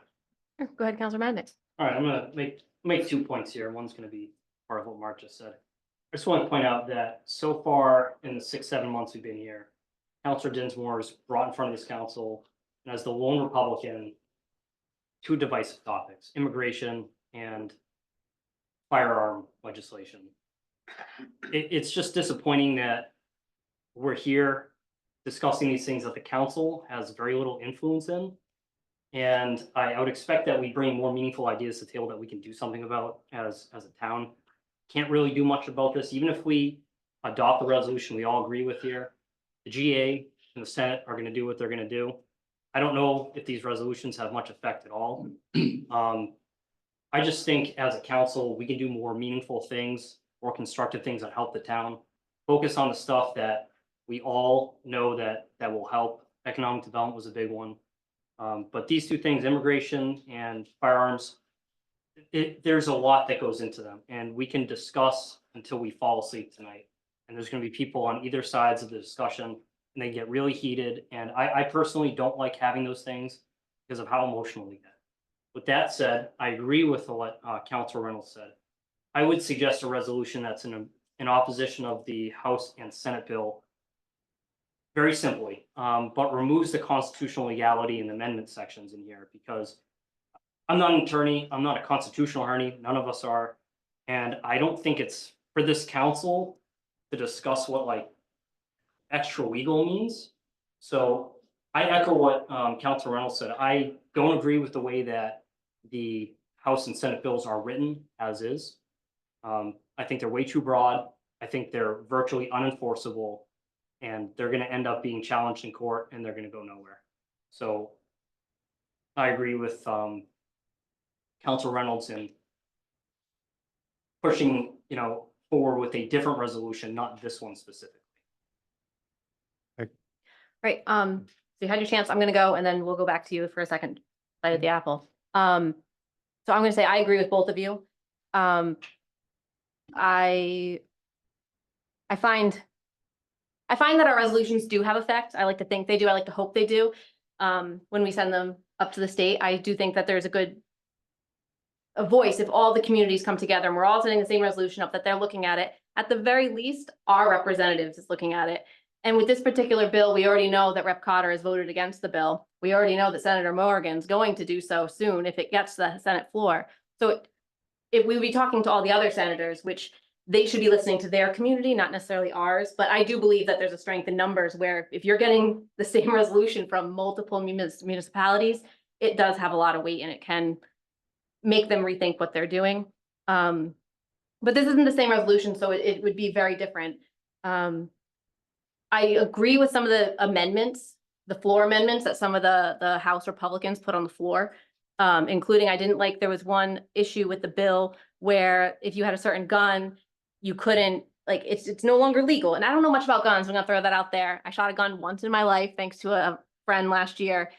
Sure, go ahead, Counselor Madden. All right, I'm gonna make 2 points here. One's gonna be part of what Mark just said. I just want to point out that so far in the 6-7 months we've been here, Counselor Dinsmore's brought in front of this council, and as the lone Republican, 2 divisive topics: immigration and firearm legislation. It's just disappointing that we're here discussing these things that the council has very little influence in. And I would expect that we bring more meaningful ideas to the table that we can do something about as a town. Can't really do much about this. Even if we adopt the resolution we all agree with here, the GA and the Senate are gonna do what they're gonna do. I don't know if these resolutions have much effect at all. I just think as a council, we can do more meaningful things, more constructive things that help the town. Focus on the stuff that we all know that will help. Economic development was a big one. But these 2 things, immigration and firearms, there's a lot that goes into them, and we can discuss until we fall asleep tonight. And there's gonna be people on either sides of the discussion, and they get really heated. And I personally don't like having those things because of how emotional we get. With that said, I agree with what Councilor Reynolds said. I would suggest a resolution that's in opposition of the House and Senate bill, very simply, but removes the constitutional legality and amendment sections in here, because I'm not an attorney, I'm not a constitutional attorney, none of us are, and I don't think it's for this council to discuss what like extra legal means. So I echo what Councilor Reynolds said. I don't agree with the way that the House and Senate bills are written as is. I think they're way too broad. I think they're virtually unenforceable, and they're gonna end up being challenged in court, and they're gonna go nowhere. So I agree with Councilor Reynolds in pushing, forward with a different resolution, not this one specifically. Right, so you had your chance. I'm gonna go, and then we'll go back to you for a second bite of the apple. So I'm gonna say I agree with both of you. I find that our resolutions do have effect. I like to think they do. I like to hope they do. When we send them up to the state, I do think that there's a voice if all the communities come together and we're all sending the same resolution up, that they're looking at it. At the very least, our representatives is looking at it. And with this particular bill, we already know that Rep. Cotter has voted against the bill. We already know that Senator Morgan's going to do so soon if it gets to the Senate floor. So if we would be talking to all the other senators, which they should be listening to their community, not necessarily ours. But I do believe that there's a strength in numbers where if you're getting the same resolution from multiple municipalities, it does have a lot of weight and it can make them rethink what they're doing. But this isn't the same resolution, so it would be very different. I agree with some of the amendments, the floor amendments that some of the House Republicans put on the floor, including I didn't like, there was one issue with the bill where if you had a certain gun, you couldn't, like, it's no longer legal. And I don't know much about guns. I'm gonna throw that out there. I shot a gun once in my life, thanks to a friend last year.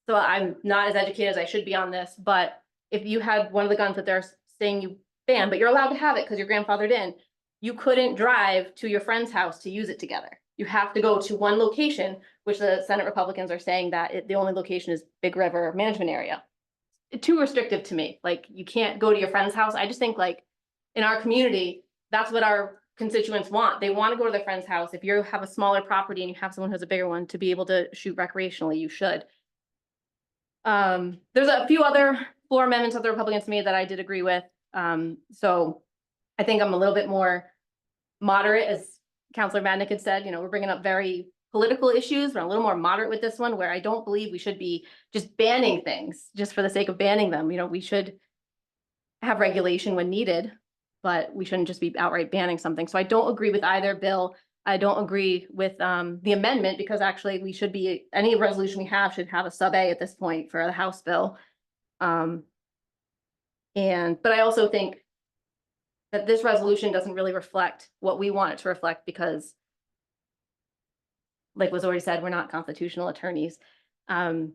So I'm not as educated as I should be on this, but if you had one of the guns that they're saying you ban, but you're allowed to have it because your grandfather didn't, you couldn't drive to your friend's house to use it together. You have to go to one location, which the Senate Republicans are saying that the only location is Big River Management Area. too restrictive to me. Like, you can't go to your friend's house. I just think like in our community, that's what our constituents want. They want to go to their friend's house. If you have a smaller property and you have someone who has a bigger one to be able to shoot recreationally, you should. There's a few other floor amendments that the Republicans made that I did agree with. So I think I'm a little bit more moderate, as Councilor Madnick had said. You know, we're bringing up very political issues. We're a little more moderate with this one, where I don't believe we should be just banning things just for the sake of banning them. You know, we should have regulation when needed, but we shouldn't just be outright banning something. So I don't agree with either bill. I don't agree with the amendment, because actually we should be, any resolution we have should have a sub A at this point for the House bill. But I also think that this resolution doesn't really reflect what we want it to reflect, because like was already said, we're not constitutional attorneys. And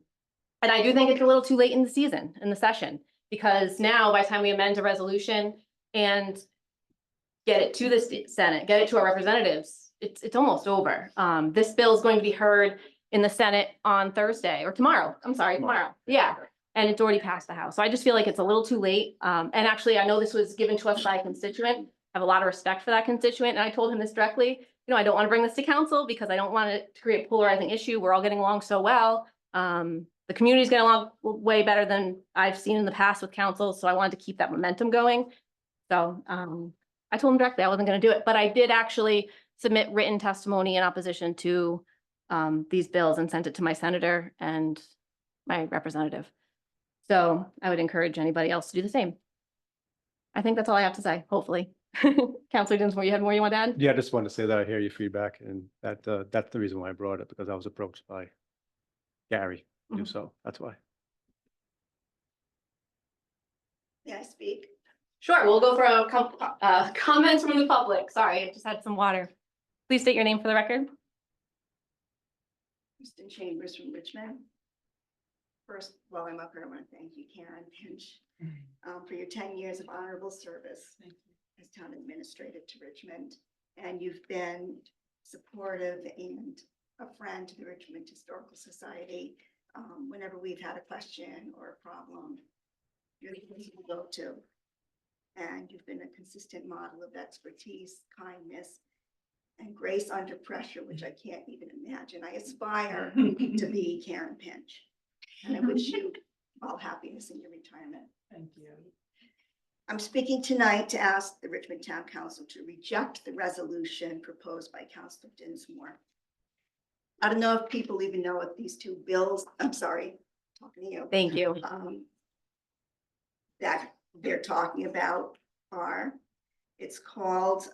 I do think it's a little too late in the season, in the session, because now by the time we amend a resolution and get it to the Senate, get it to our representatives, it's almost over. This bill is going to be heard in the Senate on Thursday or tomorrow. I'm sorry, tomorrow. Yeah. And it's already passed the House. So I just feel like it's a little too late. And actually, I know this was given to us by a constituent. I have a lot of respect for that constituent. And I told him this directly. You know, I don't want to bring this to council because I don't want it to create a polarizing issue. We're all getting along so well. The community's getting along way better than I've seen in the past with council. So I wanted to keep that momentum going. So I told him directly I wasn't going to do it, but I did actually submit written testimony in opposition to these bills and sent it to my senator and my representative. So I would encourage anybody else to do the same. I think that's all I have to say, hopefully. Councilor Dinsmore, you had more you want to add? Yeah, I just wanted to say that I hear your feedback, and that that's the reason why I brought it, because I was approached by Gary to do so. That's why. May I speak? Sure, we'll go for comments from the public. Sorry, I just had some water. Please state your name for the record. Kristen Chambers from Richmond. First, while I'm up here, I want to thank you, Karen Pinch, for your 10 years of honorable service as town administrator to Richmond. And you've been supportive and a friend to the Richmond Historical Society. Whenever we've had a question or a problem, you're the person to go to. And you've been a consistent model of expertise, kindness, and grace under pressure, which I can't even imagine. I aspire to be Karen Pinch. And I wish you all happiness in your retirement. Thank you. I'm speaking tonight to ask the Richmond Town Council to reject the resolution proposed by Councilor Dinsmore. I don't know if people even know what these two bills, I'm sorry, talking to you. Thank you. That they're talking about are, it's called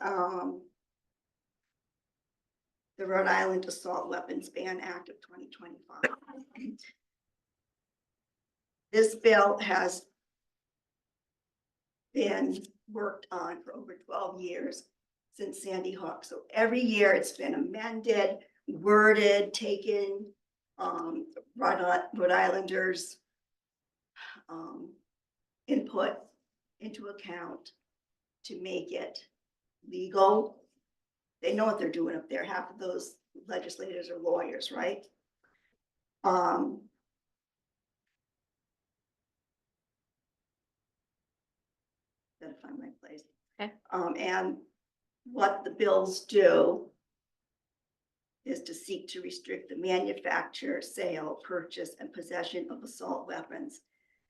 the Rhode Island Assault Weapons Ban Act of 2025. This bill has been worked on for over 12 years since Sandy Hook. So every year it's been amended, worded, taken Rhode Islanders input into account to make it legal. They know what they're doing up there. Half of those legislators are lawyers, right? Gotta find my place. Okay. And what the bills do is to seek to restrict the manufacture, sale, purchase, and possession of assault weapons.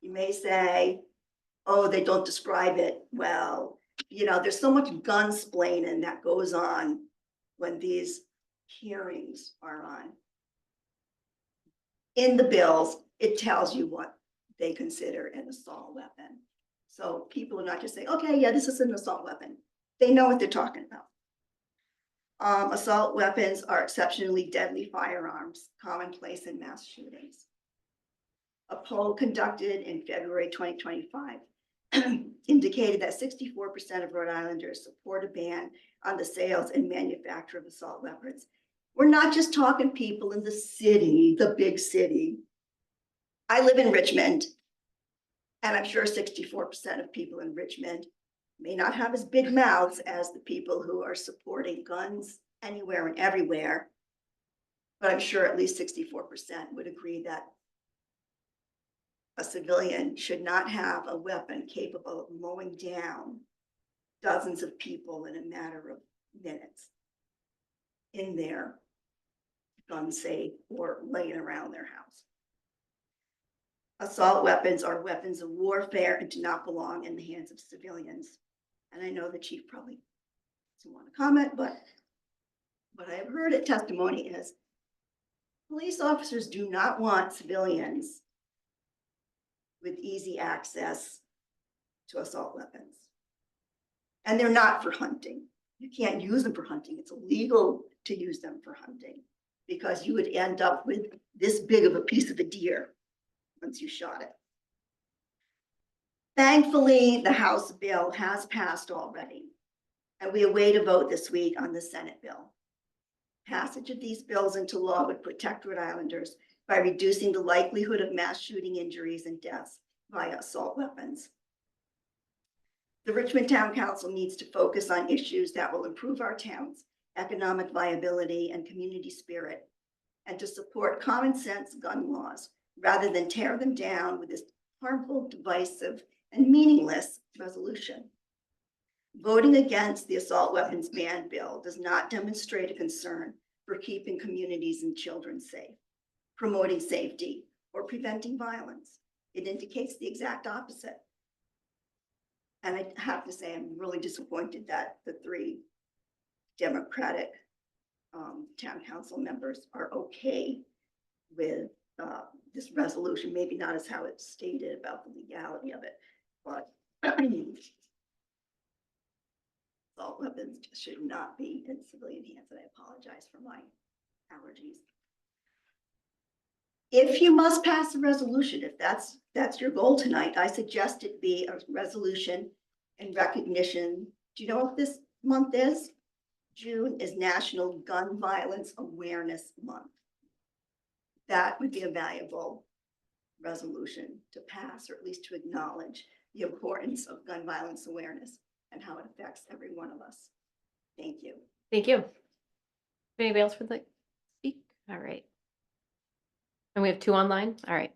You may say, oh, they don't describe it well. You know, there's so much gunsplaining that goes on when these hearings are on. In the bills, it tells you what they consider an assault weapon. So people are not just saying, okay, yeah, this is an assault weapon. They know what they're talking about. Assault weapons are exceptionally deadly firearms, commonplace in mass shootings. A poll conducted in February 2025 indicated that 64% of Rhode Islanders support a ban on the sales and manufacture of assault weapons. We're not just talking people in the city, the big city. I live in Richmond, and I'm sure 64% of people in Richmond may not have as big mouths as the people who are supporting guns anywhere and everywhere. But I'm sure at least 64% would agree that a civilian should not have a weapon capable of mowing down dozens of people in a matter of minutes in their gun safe or laying around their house. Assault weapons are weapons of warfare and do not belong in the hands of civilians. And I know the chief probably doesn't want to comment, but what I have heard at testimony is police officers do not want civilians with easy access to assault weapons. And they're not for hunting. You can't use them for hunting. It's illegal to use them for hunting because you would end up with this big of a piece of a deer once you shot it. Thankfully, the House bill has passed already, and we await a vote this week on the Senate bill. Passage of these bills into law would protect Rhode Islanders by reducing the likelihood of mass shooting injuries and deaths via assault weapons. The Richmond Town Council needs to focus on issues that will improve our town's economic viability and community spirit, and to support common sense gun laws rather than tear them down with this harmful, divisive, and meaningless resolution. Voting against the assault weapons ban bill does not demonstrate a concern for keeping communities and children safe, promoting safety, or preventing violence. It indicates the exact opposite. And I have to say, I'm really disappointed that the 3 Democratic town council members are okay with this resolution, maybe not as how it's stated about the legality of it, but assault weapons should not be in civilian hands, and I apologize for my allergies. If you must pass a resolution, if that's your goal tonight, I suggest it be a resolution in recognition. Do you know what this month is? June is National Gun Violence Awareness Month. That would be a valuable resolution to pass, or at least to acknowledge the importance of gun violence awareness and how it affects every one of us. Thank you. Thank you. Anybody else would like to speak? All right. And we have 2 online. All right.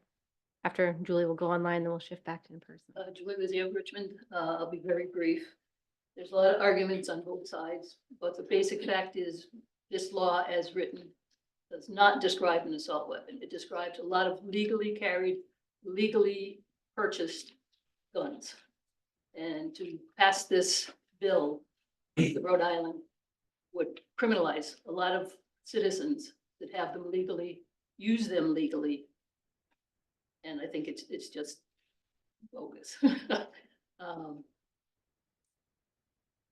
After Julie will go online, then we'll shift back to in person. Julie with you, Richmond. I'll be very brief. There's a lot of arguments on both sides, but the basic fact is this law as written does not describe an assault weapon. It describes a lot of legally carried, legally purchased guns. And to pass this bill, the Rhode Island would criminalize a lot of citizens that have them legally, use them legally. And I think it's just bogus.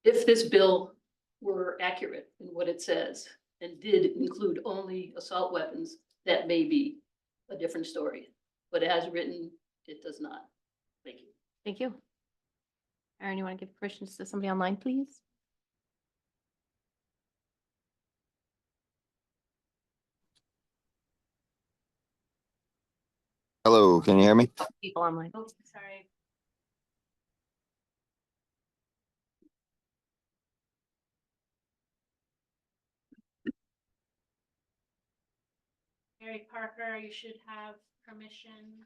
If this bill were accurate in what it says and did include only assault weapons, that may be a different story. But as written, it does not. Thank you. Thank you. Aaron, you want to give permission to somebody online, please? Hello, can you hear me? People online. Oh, sorry. Gary Parker, you should have permissions.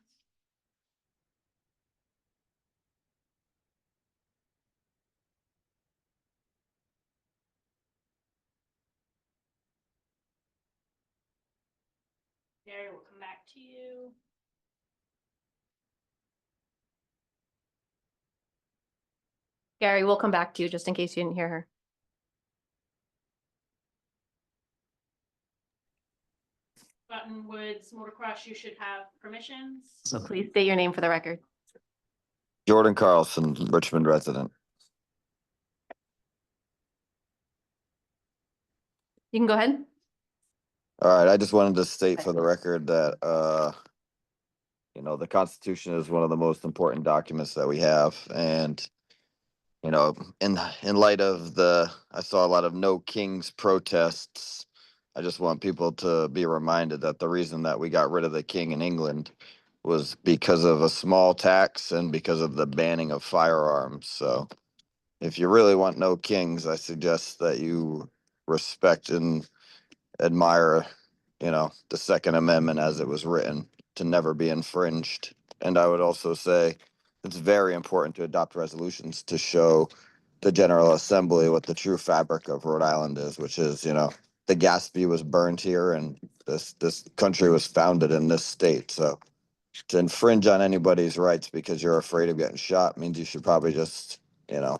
Gary, we'll come back to you. Gary, we'll come back to you just in case you didn't hear her. Buttonwoods Motocross, you should have permissions. So please state your name for the record. Jordan Carlson, Richmond resident. You can go ahead. All right, I just wanted to state for the record that, the Constitution is one of the most important documents that we have. And, in light of I saw a lot of No Kings protests. I just want people to be reminded that the reason that we got rid of the king in England was because of a small tax and because of the banning of firearms. So if you really want no kings, I suggest that you respect and admire, the Second Amendment as it was written to never be infringed. And I would also say it's very important to adopt resolutions to show the General Assembly what the true fabric of Rhode Island is, which is, you know, the Gatsby was burned here and this country was founded in this state. So to infringe on anybody's rights because you're afraid of getting shot means you should probably just, you know,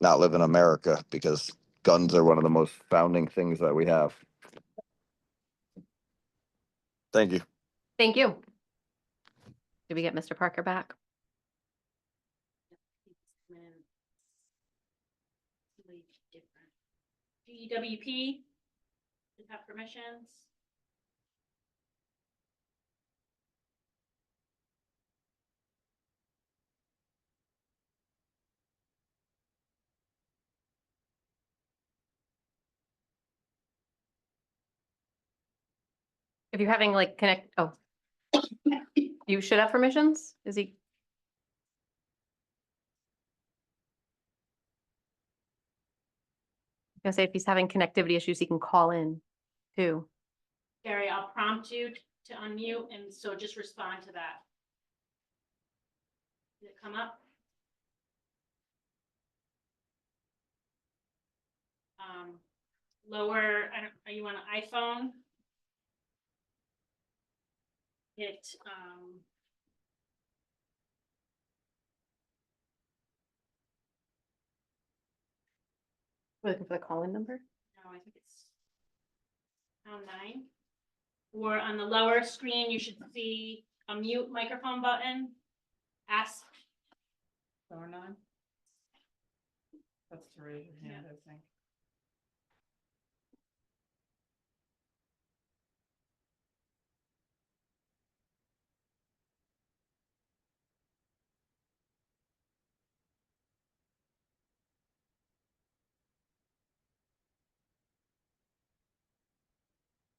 not live in America, because guns are one of the most founding things that we have. Thank you. Thank you. Did we get Mr. Parker back? GEWP, should have permissions. If you're having like you should have permissions? Is he? I was gonna say if he's having connectivity issues, he can call in too. Gary, I'll prompt you to unmute, and so just respond to that. Did it come up? Lower, are you on an iPhone? Hit, We're looking for the call-in number? no, I think it's pound 9. Or on the lower screen, you should see a mute microphone button. Ask. Star 9? That's to raise your hand, I think.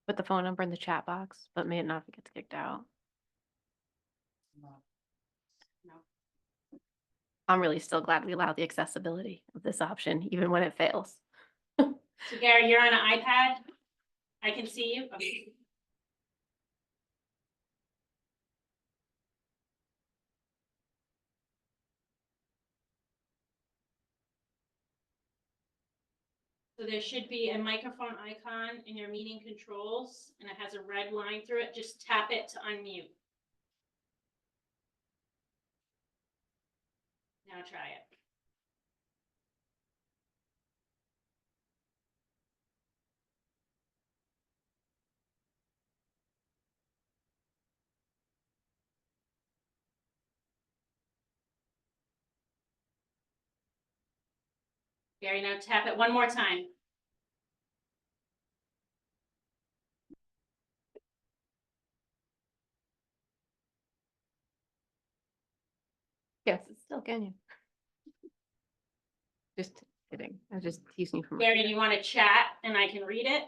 Put the phone number in the chat box, but may it not get kicked out. No. I'm really still glad we allow the accessibility of this option, even when it fails. So Gary, you're on an iPad. I can see you. Okay. So there should be a microphone icon in your meeting controls, and it has a red line through it. Just tap it to unmute. Now try it. Gary, now tap it one more time. Yes, it's still Canyon. Just kidding. I was just teasing you from. Gary, do you want to chat and I can read it?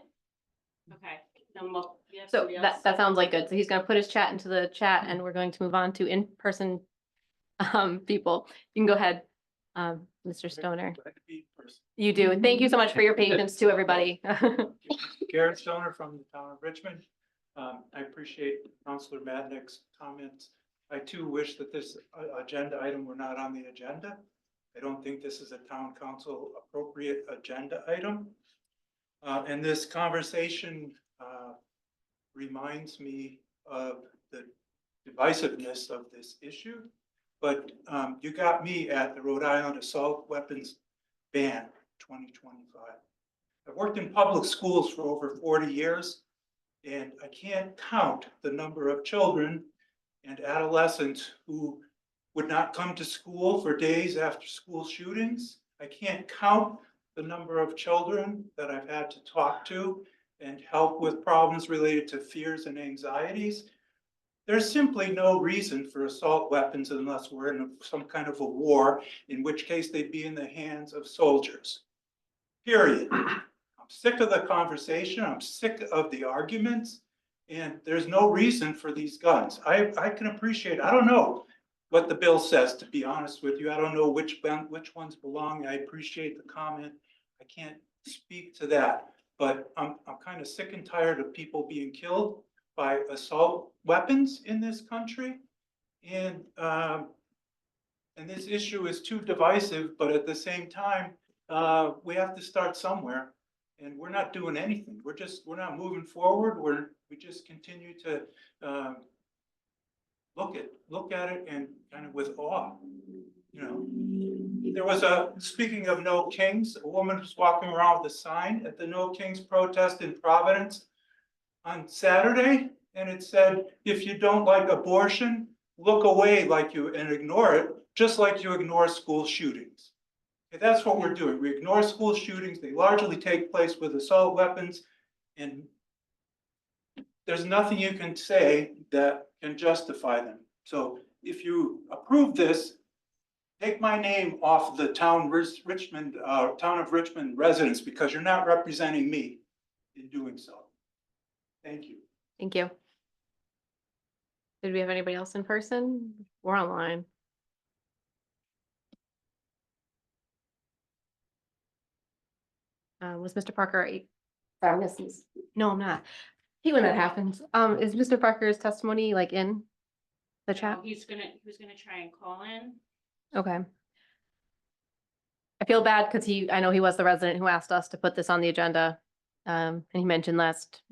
Okay. Then you have So somebody else. that sounds like good. So he's gonna put his chat into the chat and we're going to move on to in-person people. You can go ahead, Mr. Stoner. You do. Thank you so much for your patience to everybody. Garrett Stoner from the town of Richmond. I appreciate Councilor Madnick's comments. I too wish that this agenda item were not on the agenda. I don't think this is a town council appropriate agenda item. And this conversation reminds me of the divisiveness of this issue. But you got me at the Rhode Island Assault Weapons Ban 2025. I've worked in public schools for over 40 years, and I can't count the number of children and adolescents who would not come to school for days after school shootings. I can't count the number of children that I've had to talk to and help with problems related to fears and anxieties. There's simply no reason for assault weapons unless we're in some kind of a war, in which case they'd be in the hands of soldiers, period. I'm sick of the conversation. I'm sick of the arguments, and there's no reason for these guns. I can appreciate, I don't know what the bill says, to be honest with you. I don't know which ones belong. I appreciate the comment. I can't speak to that, but I'm kind of sick and tired of people being killed by assault weapons in this country. And, and this issue is too divisive, but at the same time, we have to start somewhere. And we're not doing anything. We're not moving forward. We just continue to, look at it and kind of with awe, you know. There was speaking of no kings, a woman was walking around with a sign at the No Kings protest in Providence on Saturday, and it said, if you don't like abortion, look away and ignore it, just like you ignore school shootings. Okay, that's what we're doing. We ignore school shootings. They largely take place with assault weapons, and there's nothing you can say that can justify them. So if you approve this, take my name off the town of Richmond residents, because you're not representing me in doing so. Thank you. Thank you. Did we have anybody else in person? We're online. Was Mr. Parker? Sorry, Mrs. No, I'm not. Hate when that happens. Is Mr. Parker's testimony like in the chat? He was gonna try and call in. Okay. I feel bad because I know he was the resident who asked us to put this on the agenda. And he mentioned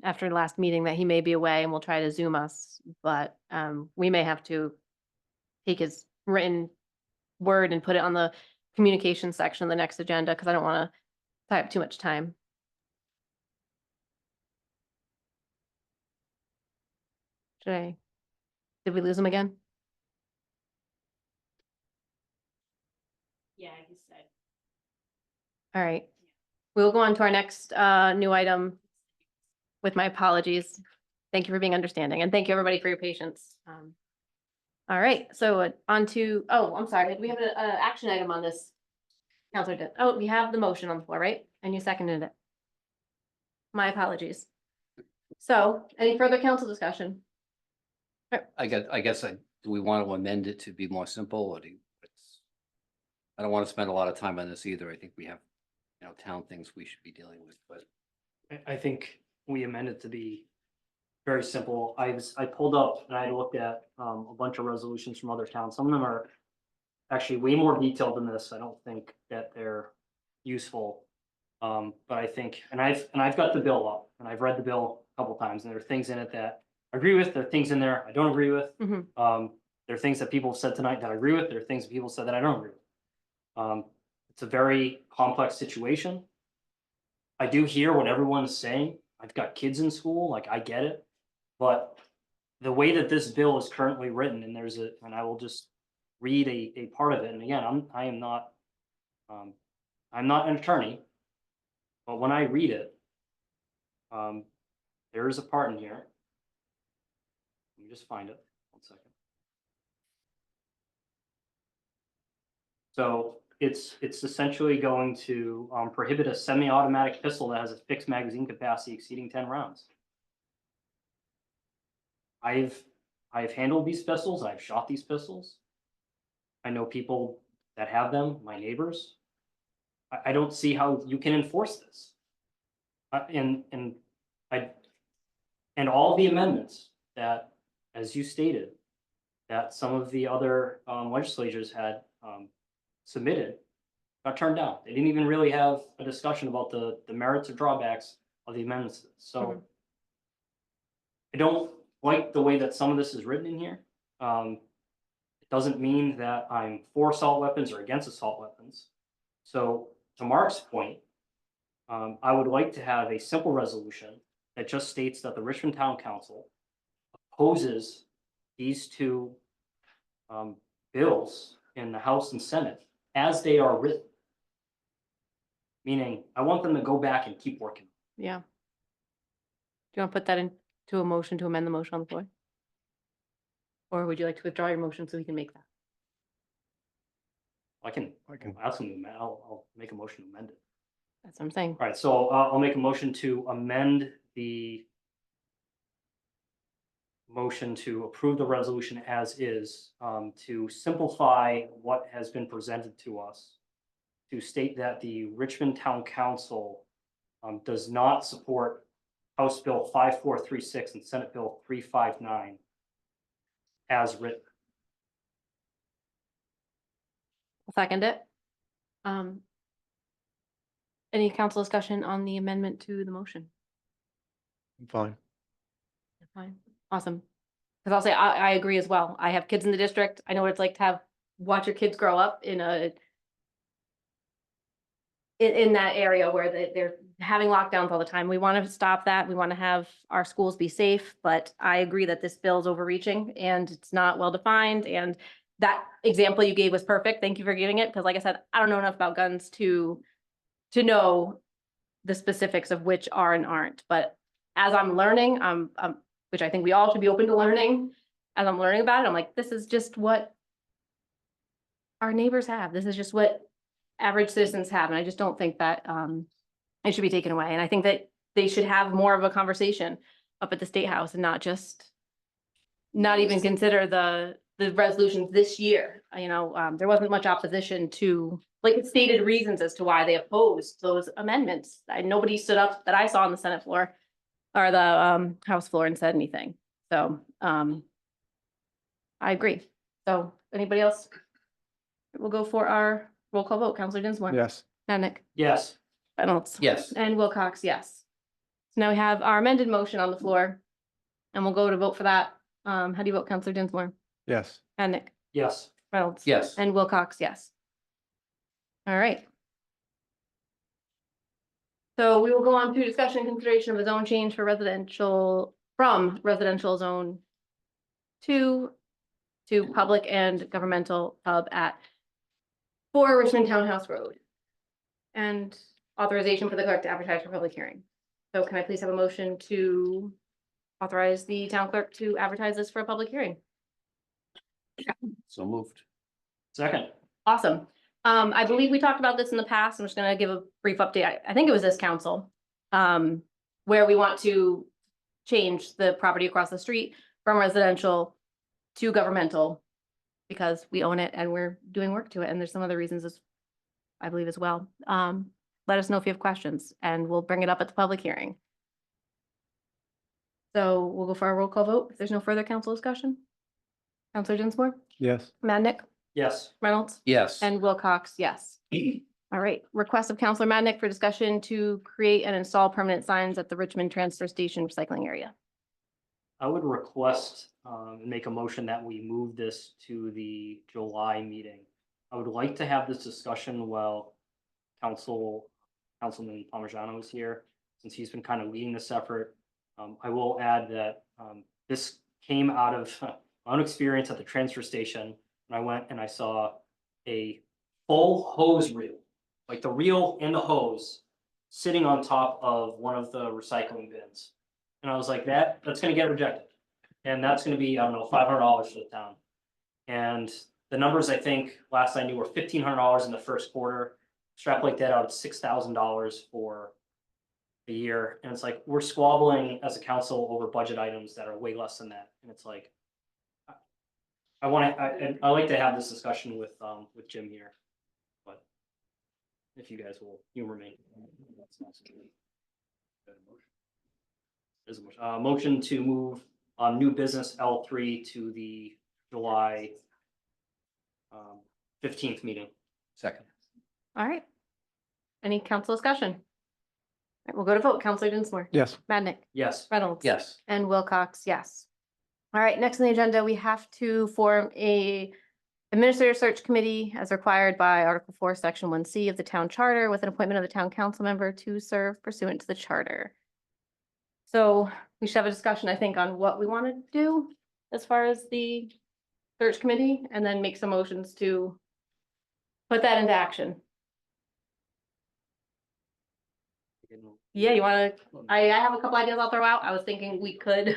after the last meeting that he may be away and we'll try to Zoom us, but we may have to take his written word and put it on the communication section of the next agenda because I don't want to tie up too much time. Did we lose him again? Yeah, he said. All right. We will go on to our next new item with my apologies. Thank you for being understanding and thank you everybody for your patience. All right, so on to, oh, I'm sorry. We have an action item on this. Counselor did. Oh, we have the motion on the floor, right? And you seconded it. My apologies. So any further council discussion? I guess do we want to amend it to be more simple or I don't want to spend a lot of time on this either. I think we have, town things we should be dealing with, but. I think we amend it to be very simple. I pulled up and I looked at a bunch of resolutions from other towns. Some of them are actually way more detailed than this. I don't think that they're useful. But I think, and I've got the bill up and I've read the bill a couple times and there are things in it that I agree with. There are things in there I don't agree with. There are things that people have said tonight that I agree with. There are things that people said that I don't agree with. It's a very complex situation. I do hear what everyone is saying. I've got kids in school, like I get it. But the way that this bill is currently written, and and I will just read a part of it. And again, I'm not an attorney, but when I read it, there is a part in here. Let me just find it. 1 second. So it's essentially going to prohibit a semi-automatic pistol that has a fixed magazine capacity exceeding 10 rounds. I've handled these pistols. I've shot these pistols. I know people that have them, my neighbors. I don't see how you can enforce this. And all the amendments that, as you stated, that some of the other legislatures had submitted got turned down. They didn't even really have a discussion about the merits or drawbacks of the amendments. So I don't like the way that some of this is written in here. It doesn't mean that I'm for assault weapons or against assault weapons. So to Mark's point, I would like to have a simple resolution that just states that the Richmond Town Council opposes these two bills in the House and Senate as they are written. Meaning, I want them to go back and keep working. Yeah. Do you want to put that into a motion to amend the motion on the floor? Or would you like to withdraw your motion so we can make that? I can ask them to amend. I'll make a motion to amend it. That's what I'm saying. All right, so I'll make a motion to amend the motion to approve the resolution as is, to simplify what has been presented to us, to state that the Richmond Town Council does not support House Bill 5436 and Senate Bill 359 as written. second it. Any council discussion on the amendment to the motion? Fine. Fine, awesome. Cause I'll say, I agree as well. I have kids in the district. I know what it's like to watch your kids grow up in that area where they're having lockdowns all the time. We want to stop that. We want to have our schools be safe, but I agree that this bill's overreaching and it's not well defined. And that example you gave was perfect. Thank you for giving it. Cause like I said, I don't know enough about guns to know the specifics of which are and aren't, but as I'm learning, which I think we all should be open to learning, as I'm learning about it, I'm like, this is just what our neighbors have. This is just what average citizens have. And I just don't think that it should be taken away. And I think that they should have more of a conversation up at the State House and not even consider the resolutions this year. There wasn't much opposition to, like, it stated reasons as to why they opposed those amendments. Nobody stood up that I saw on the Senate floor or the House floor and said anything. So I agree. So anybody else? We'll go for our roll call vote. Counselor Dinsmore? Yes. Madnick? Yes. Reynolds? Yes. And Wilcox, yes. So now we have our amended motion on the floor and we'll go to vote for that. How do you vote, Counselor Dinsmore? Yes. Madnick? Yes. Reynolds? Yes. And Wilcox, yes. All right. So we will go on to discussion and consideration of a zone change for residential, from residential zone to public and governmental hub at 4 Richmond Townhouse Road. And authorization for the clerk to advertise for public hearing. So can I please have a motion to authorize the town clerk to advertise this for a public hearing? So moved. Second. Awesome. I believe we talked about this in the past. I'm just gonna give a brief update. I think it was this council, where we want to change the property across the street from residential to governmental because we own it and we're doing work to it. And there's some other reasons I believe as well. Let us know if you have questions and we'll bring it up at the public hearing. So we'll go for our roll call vote. If there's no further council discussion. Counselor Dinsmore? Yes. Madnick? Yes. Reynolds? Yes. And Wilcox, yes. All right, request of Counselor Madnick for discussion to create and install permanent signs at the Richmond Transfer Station recycling area. I would request and make a motion that we move this to the July meeting. I would like to have this discussion while Councilman Parmigiano is here, since he's been kind of leading this effort. I will add that this came out of my own experience at the transfer station. When I went and I saw a full hose reel, like the reel and the hose, sitting on top of one of the recycling bins. And I was like, that's gonna get rejected. And that's gonna be, I don't know, $500 for the town. And the numbers, I think, last I knew were $1,500 in the first quarter. Extrapolate that out, it's $6,000 for a year. And it's like, we're squabbling as a council over budget items that are way less than that. And it's like, I like to have this discussion with Jim here. But if you guys will humor me. There's a motion. Motion to move new business L3 to the July 15th meeting. Second. All right. Any council discussion? All right, we'll go to vote. Counselor Dinsmore? Yes. Madnick? Yes. Reynolds? Yes. And Wilcox, yes. All right, next on the agenda, we have to form a administrative search committee as required by Article 4, Section 1C of the town charter with an appointment of the town council member to serve pursuant to the charter. So we should have a discussion, I think, on what we want to do as far as the search committee and then make some motions to put that into action. Yeah, you want to, I have a couple ideas I'll throw out. I was thinking we could,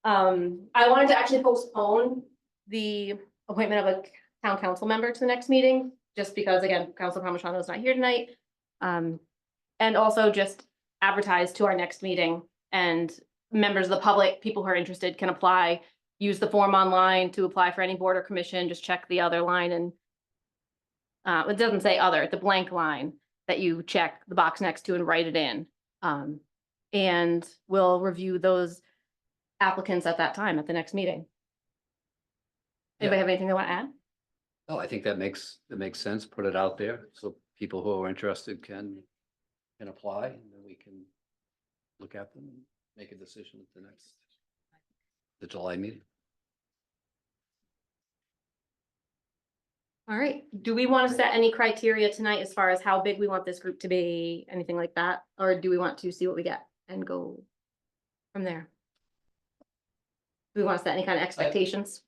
I wanted to actually postpone the appointment of a town council member to the next meeting, just because, again, Councilor Parmigiano is not here tonight. And also just advertise to our next meeting, and members of the public, people who are interested, can apply, use the form online to apply for any board or commission, just check the other line and it doesn't say other, the blank line that you check the box next to and write it in. And we'll review those applicants at that time at the next meeting. Anybody have anything they want to Oh, I think that makes sense. Put it out there so people who are interested can apply, and then we can look at them and make a decision at the July meeting. All right, do we want to set any criteria tonight as far as how big we want this group to be, anything like that? Or do we want to see what we get and go from there? Do we want to set any kind of expectations?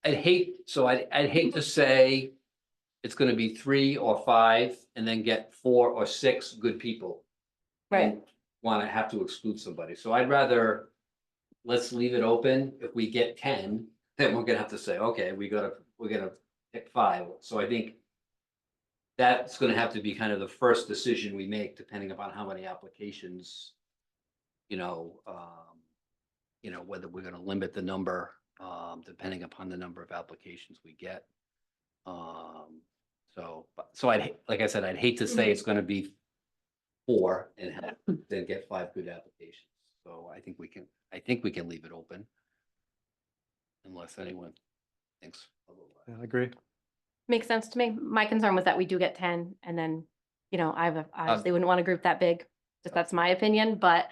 I'd hate to say it's gonna be 3 or 5 and then get 4 or 6 good people. Right. Want to have to exclude somebody. So I'd rather, let's leave it open. If we get 10, then we're gonna have to say, okay, we're gonna pick 5. So I think that's gonna have to be kind of the first decision we make, depending upon how many applications, whether we're gonna limit the number, depending upon the number of applications we get. Like I said, I'd hate to say it's gonna be 4 and then get 5 good applications. So I think we can leave it open. Unless anyone thinks otherwise. Yeah, I agree. Makes sense to me. My concern was that we do get 10 and then, I obviously wouldn't want a group that big. Just that's my opinion, but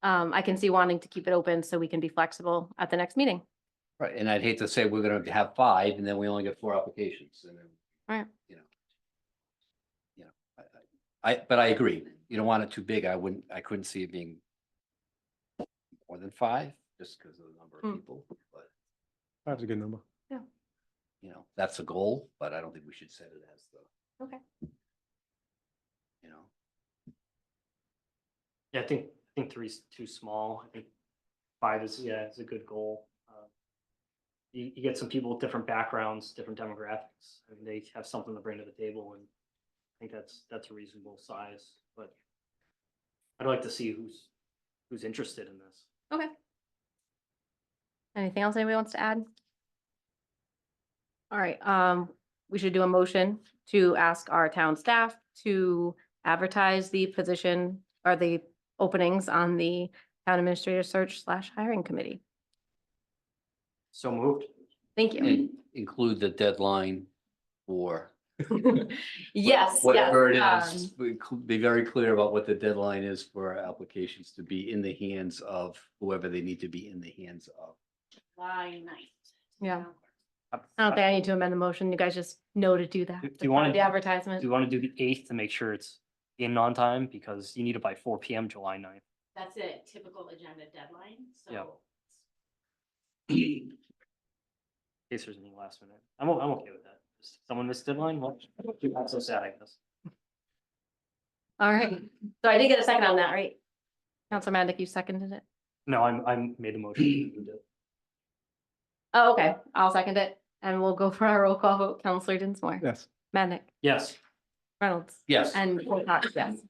I can see wanting to keep it open so we can be flexible at the next meeting. Right, and I'd hate to say we're gonna have 5 and then we only get 4 applications and then. Right. But I agree. You don't want it too big. I couldn't see it being more than 5, just because of the number of people, but. 5's a good number. That's a goal, but I don't think we should set it as the. Okay. Yeah, I think 3's too small. I think 5 is a good goal. You get some people with different backgrounds, different demographics. I mean, they have something to bring to the table, and I think that's a reasonable size. But I'd like to see who's interested in this. Okay. Anything else anybody wants to add? All right, we should do a motion to ask our town staff to advertise the position or the openings on the town administrator search / hiring committee. So moved. Thank you. And include the deadline for. Yes, Whatever it yes. is, be very clear about what the deadline is for our applications to be in the hands of whoever they need to be in the hands of. July 9th. Yeah. I don't think I need to amend the motion. You guys just know to do that. Do to you want find the advertisement? Do you want to do the 8th to make sure it's in on time? Because you need it by 4 PM, July 9th. That's a typical agenda deadline, Yeah. so. In case there's any last minute. I'm okay with that. Just someone missed deadline, well, not so sad, I guess. All right. So I did get a second on that, right? Counselor Mandic, you seconded it? No, I made a motion. Oh, okay. I'll second it. And we'll go for our roll call vote. Counselor Dinsmore. Yes. Mandic. Yes. Reynolds. Yes. And Wilcox, yes.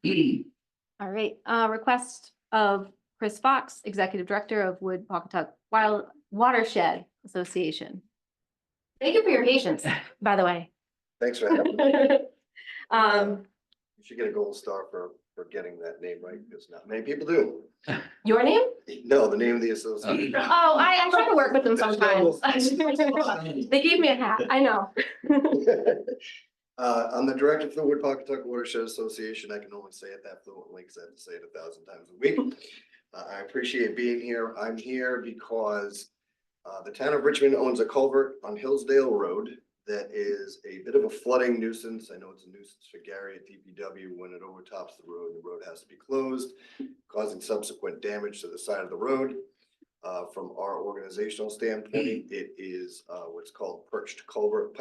All right, request of Chris Fox, Executive Director of Wood Pawcatuck Watershed Association. Thank you for your patience, by the way. Thanks for having me. Um, You should get a gold star for getting that name right, because not many people do. your name? No, the name of the association. Oh, I try to work with them sometimes. They gave me a hat, I know. I'm the director for the Wood Pawcatuck Watershed Association. I can only say it that fluently because I have to say it 1,000 times a week. I appreciate being here. I'm here because the town of Richmond owns a culvert on Hillsdale Road that is a bit of a flooding nuisance. I know it's a nuisance for Gary at DPW. When it overtops the road has to be closed, causing subsequent damage to the side of the road. From our organizational standpoint, it is what's called perched culvert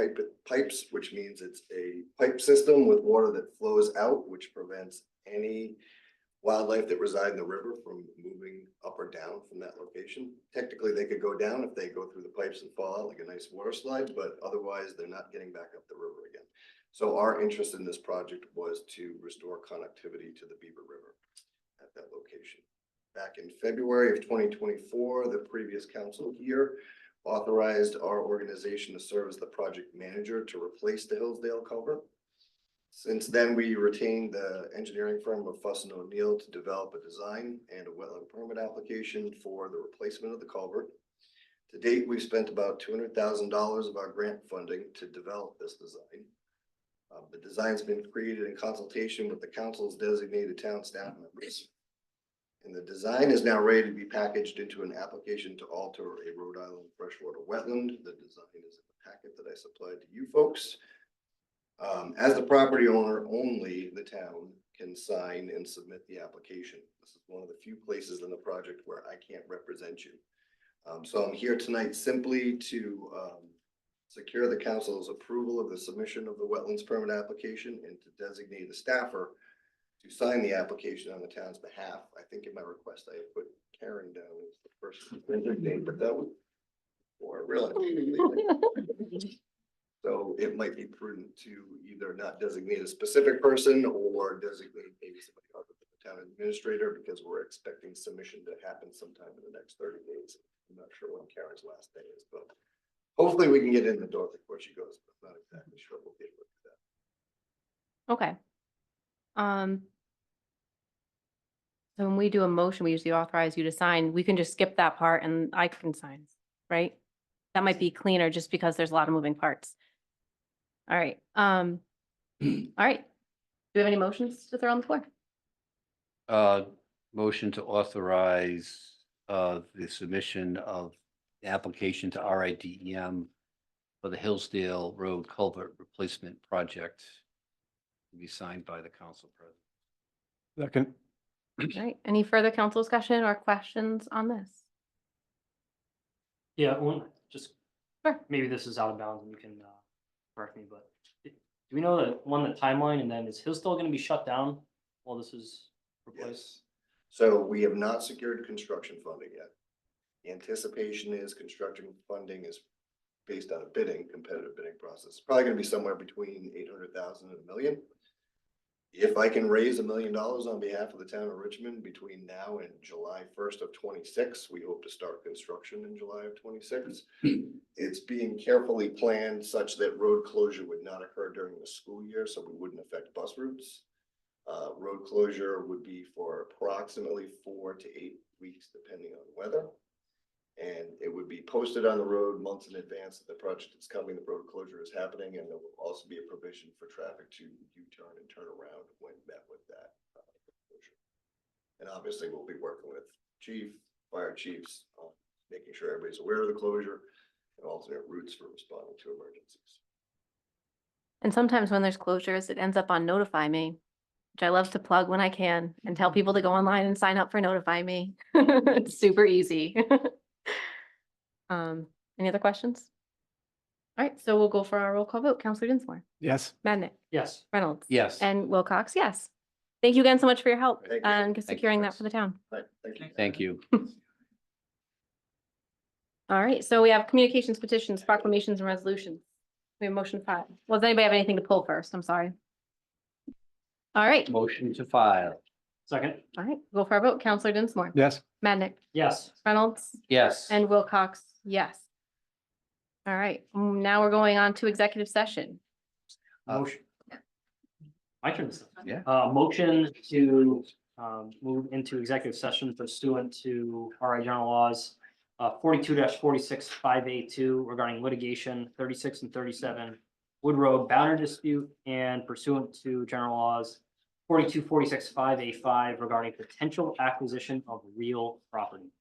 pipes, which means it's a pipe system with water that flows out, which prevents any wildlife that reside in the river from moving up or down from that location. Technically, they could go down if they go through the pipes and fall out like a nice water slide, but otherwise they're not getting back up the river again. So our interest in this project was to restore connectivity to the Beaver River at that location. Back in February of 2024, the previous council here authorized our organization to serve as the project manager to replace the Hillsdale culvert. Since then, we retained the engineering firm of Fuss & O'Neill to develop a design and a wetland permit application for the replacement of the culvert. To date, we've spent about $200,000 of our grant funding to develop this design. The design's been created in consultation with the council's designated town staff members. And the design is now ready to be packaged into an application to alter a Rhode Island freshwater wetland. The design is in the packet that I supplied to you folks. As the property owner, only the town can sign and submit the application. This is one of the few places in the project where I can't represent you. So I'm here tonight simply to secure the council's approval of the submission of the wetlands permit application and to designate a staffer to sign the application on the town's behalf. I think in my request, I put Karen down as the person to designate, but that would, or really. So it might be prudent to either not designate a specific person or designate maybe somebody other than the town administrator, because we're expecting submission to happen sometime in the next 30 days. I'm not sure when Karen's last day is, but hopefully we can get in the door before she goes, but I'm not exactly sure we'll be able to do that. Okay. So when we do a motion, we usually authorize you to sign. We can just skip that part and I can sign, right? That might be cleaner just because there's a lot of moving parts. All right. All right. Do we have any motions to throw on the floor? Motion to authorize the submission of the application to RIDEM for the Hillsdale Road Culvert Replacement Project to be signed by the council president. Second. All right. Any further council discussion or questions on this? Yeah, one, just, Sure. maybe this is out of bounds and you can correct me, but do we know the timeline, and then is Hillsdale gonna be shut down while this is replaced? Yes. So we have not secured construction funding yet. The anticipation is construction funding is based on a competitive bidding process. It's probably gonna be somewhere between 800,000 and $1 million. If I can raise $1 million on behalf of the town of Richmond between now and July 1st of 26, we hope to start construction in July of 26. It's being carefully planned such that road closure would not occur during the school year, so we wouldn't affect bus routes. Road closure would be for approximately 4 to 8 weeks, depending on weather. And it would be posted on the road months in advance that the project is coming, the road closure is happening, and there will also be a provision for traffic to U-turn and turn around when met with that closure. And obviously, we'll be working with fire chiefs, making sure everybody's aware of the closure and alternate routes for responding to emergencies. And sometimes when there's closures, it ends up on Notify Me, which I love to plug when I can and tell people to go online and sign up for Notify Me. It's super easy. Any other questions? All right, so we'll go for our roll call vote. Counselor Dinsmore, Yes. Madnick, Yes. Reynolds. Yes. And Wilcox, yes. Thank you again so much for your help Thank you. and Thank you, securing that Chris. for the town. Right, thank you. Thank you. All right, so we have communications, petitions, proclamations, and resolutions. We have motion 5. Well, does anybody have anything to pull first? I'm sorry. All right, Motion to file. Second? all right, go for our vote. Counselor Dinsmore, Yes. Madnick, Yes. Reynolds, Yes. and Wilcox, yes. All right, now we're going on to executive session. Motion. My turn. Yeah. Motion to move into executive session pursuant to RI General Laws 42-46 5A2 regarding litigation 36 and 37 Wood Road boundary dispute, and pursuant to General Laws 42-46 5A5 regarding potential acquisition of real property.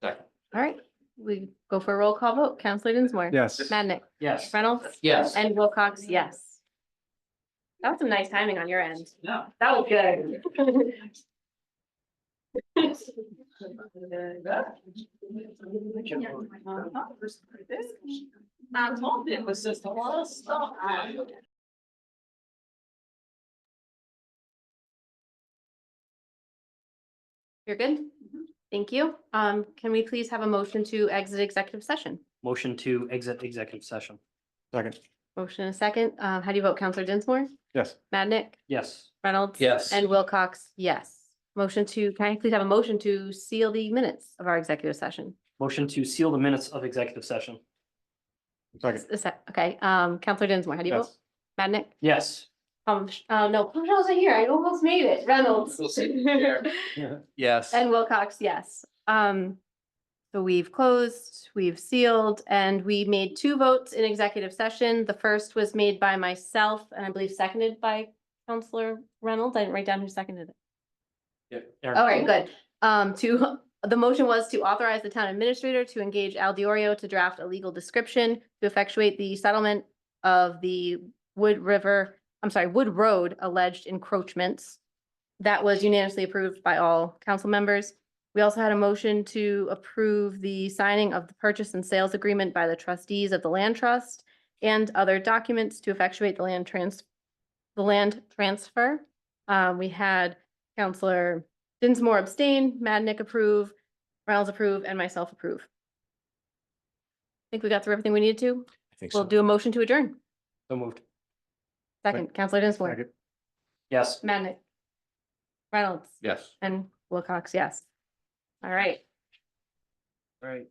Second. All right, we go for a roll call vote. Counselor Dinsmore. Yes. Madnick, Yes. Reynolds, Yes. and Wilcox, yes. That was some nice timing on your end. Yeah. That was good. I told you it was just a lot of stuff. You're good? Thank you. Can we please have a motion to exit executive session? Motion to exit executive session. Second. Motion and a second. How do you vote, Counselor Dinsmore? Yes. Madnick, Yes. Reynolds? Yes. And Wilcox, yes. Motion to, can I please have a motion to seal the minutes of our executive session? Motion to seal the minutes of executive session. Second. Okay, Counselor Dinsmore, how do you vote? Yes. Madnick? Yes. No, Pujol's not here. I almost made it. Reynolds. Yes. And Wilcox, yes. So So we've closed, we've sealed, and we made 2 votes in executive session. The first was made by myself and I believe seconded by Counselor Reynolds. I didn't write down who seconded it. All right, good. The motion was to authorize the town administrator to engage Al Diorio to draft a legal description to effectuate the settlement of the Wood Road alleged encroachments. That was unanimously approved by all council members. We also had a motion to approve the signing of the purchase and sales agreement by the trustees of the land trust and other documents to effectuate the land transfer. We had Counselor Dinsmore abstain, Madnick approve, Reynolds approve, and myself approve. I think we got through everything we needed to. I think We'll so. do a motion to adjourn. So moved. Second, Counselor Dinsmore, Second. Yes. Madnick, Reynolds, Yes. and Wilcox, yes. All right. Right.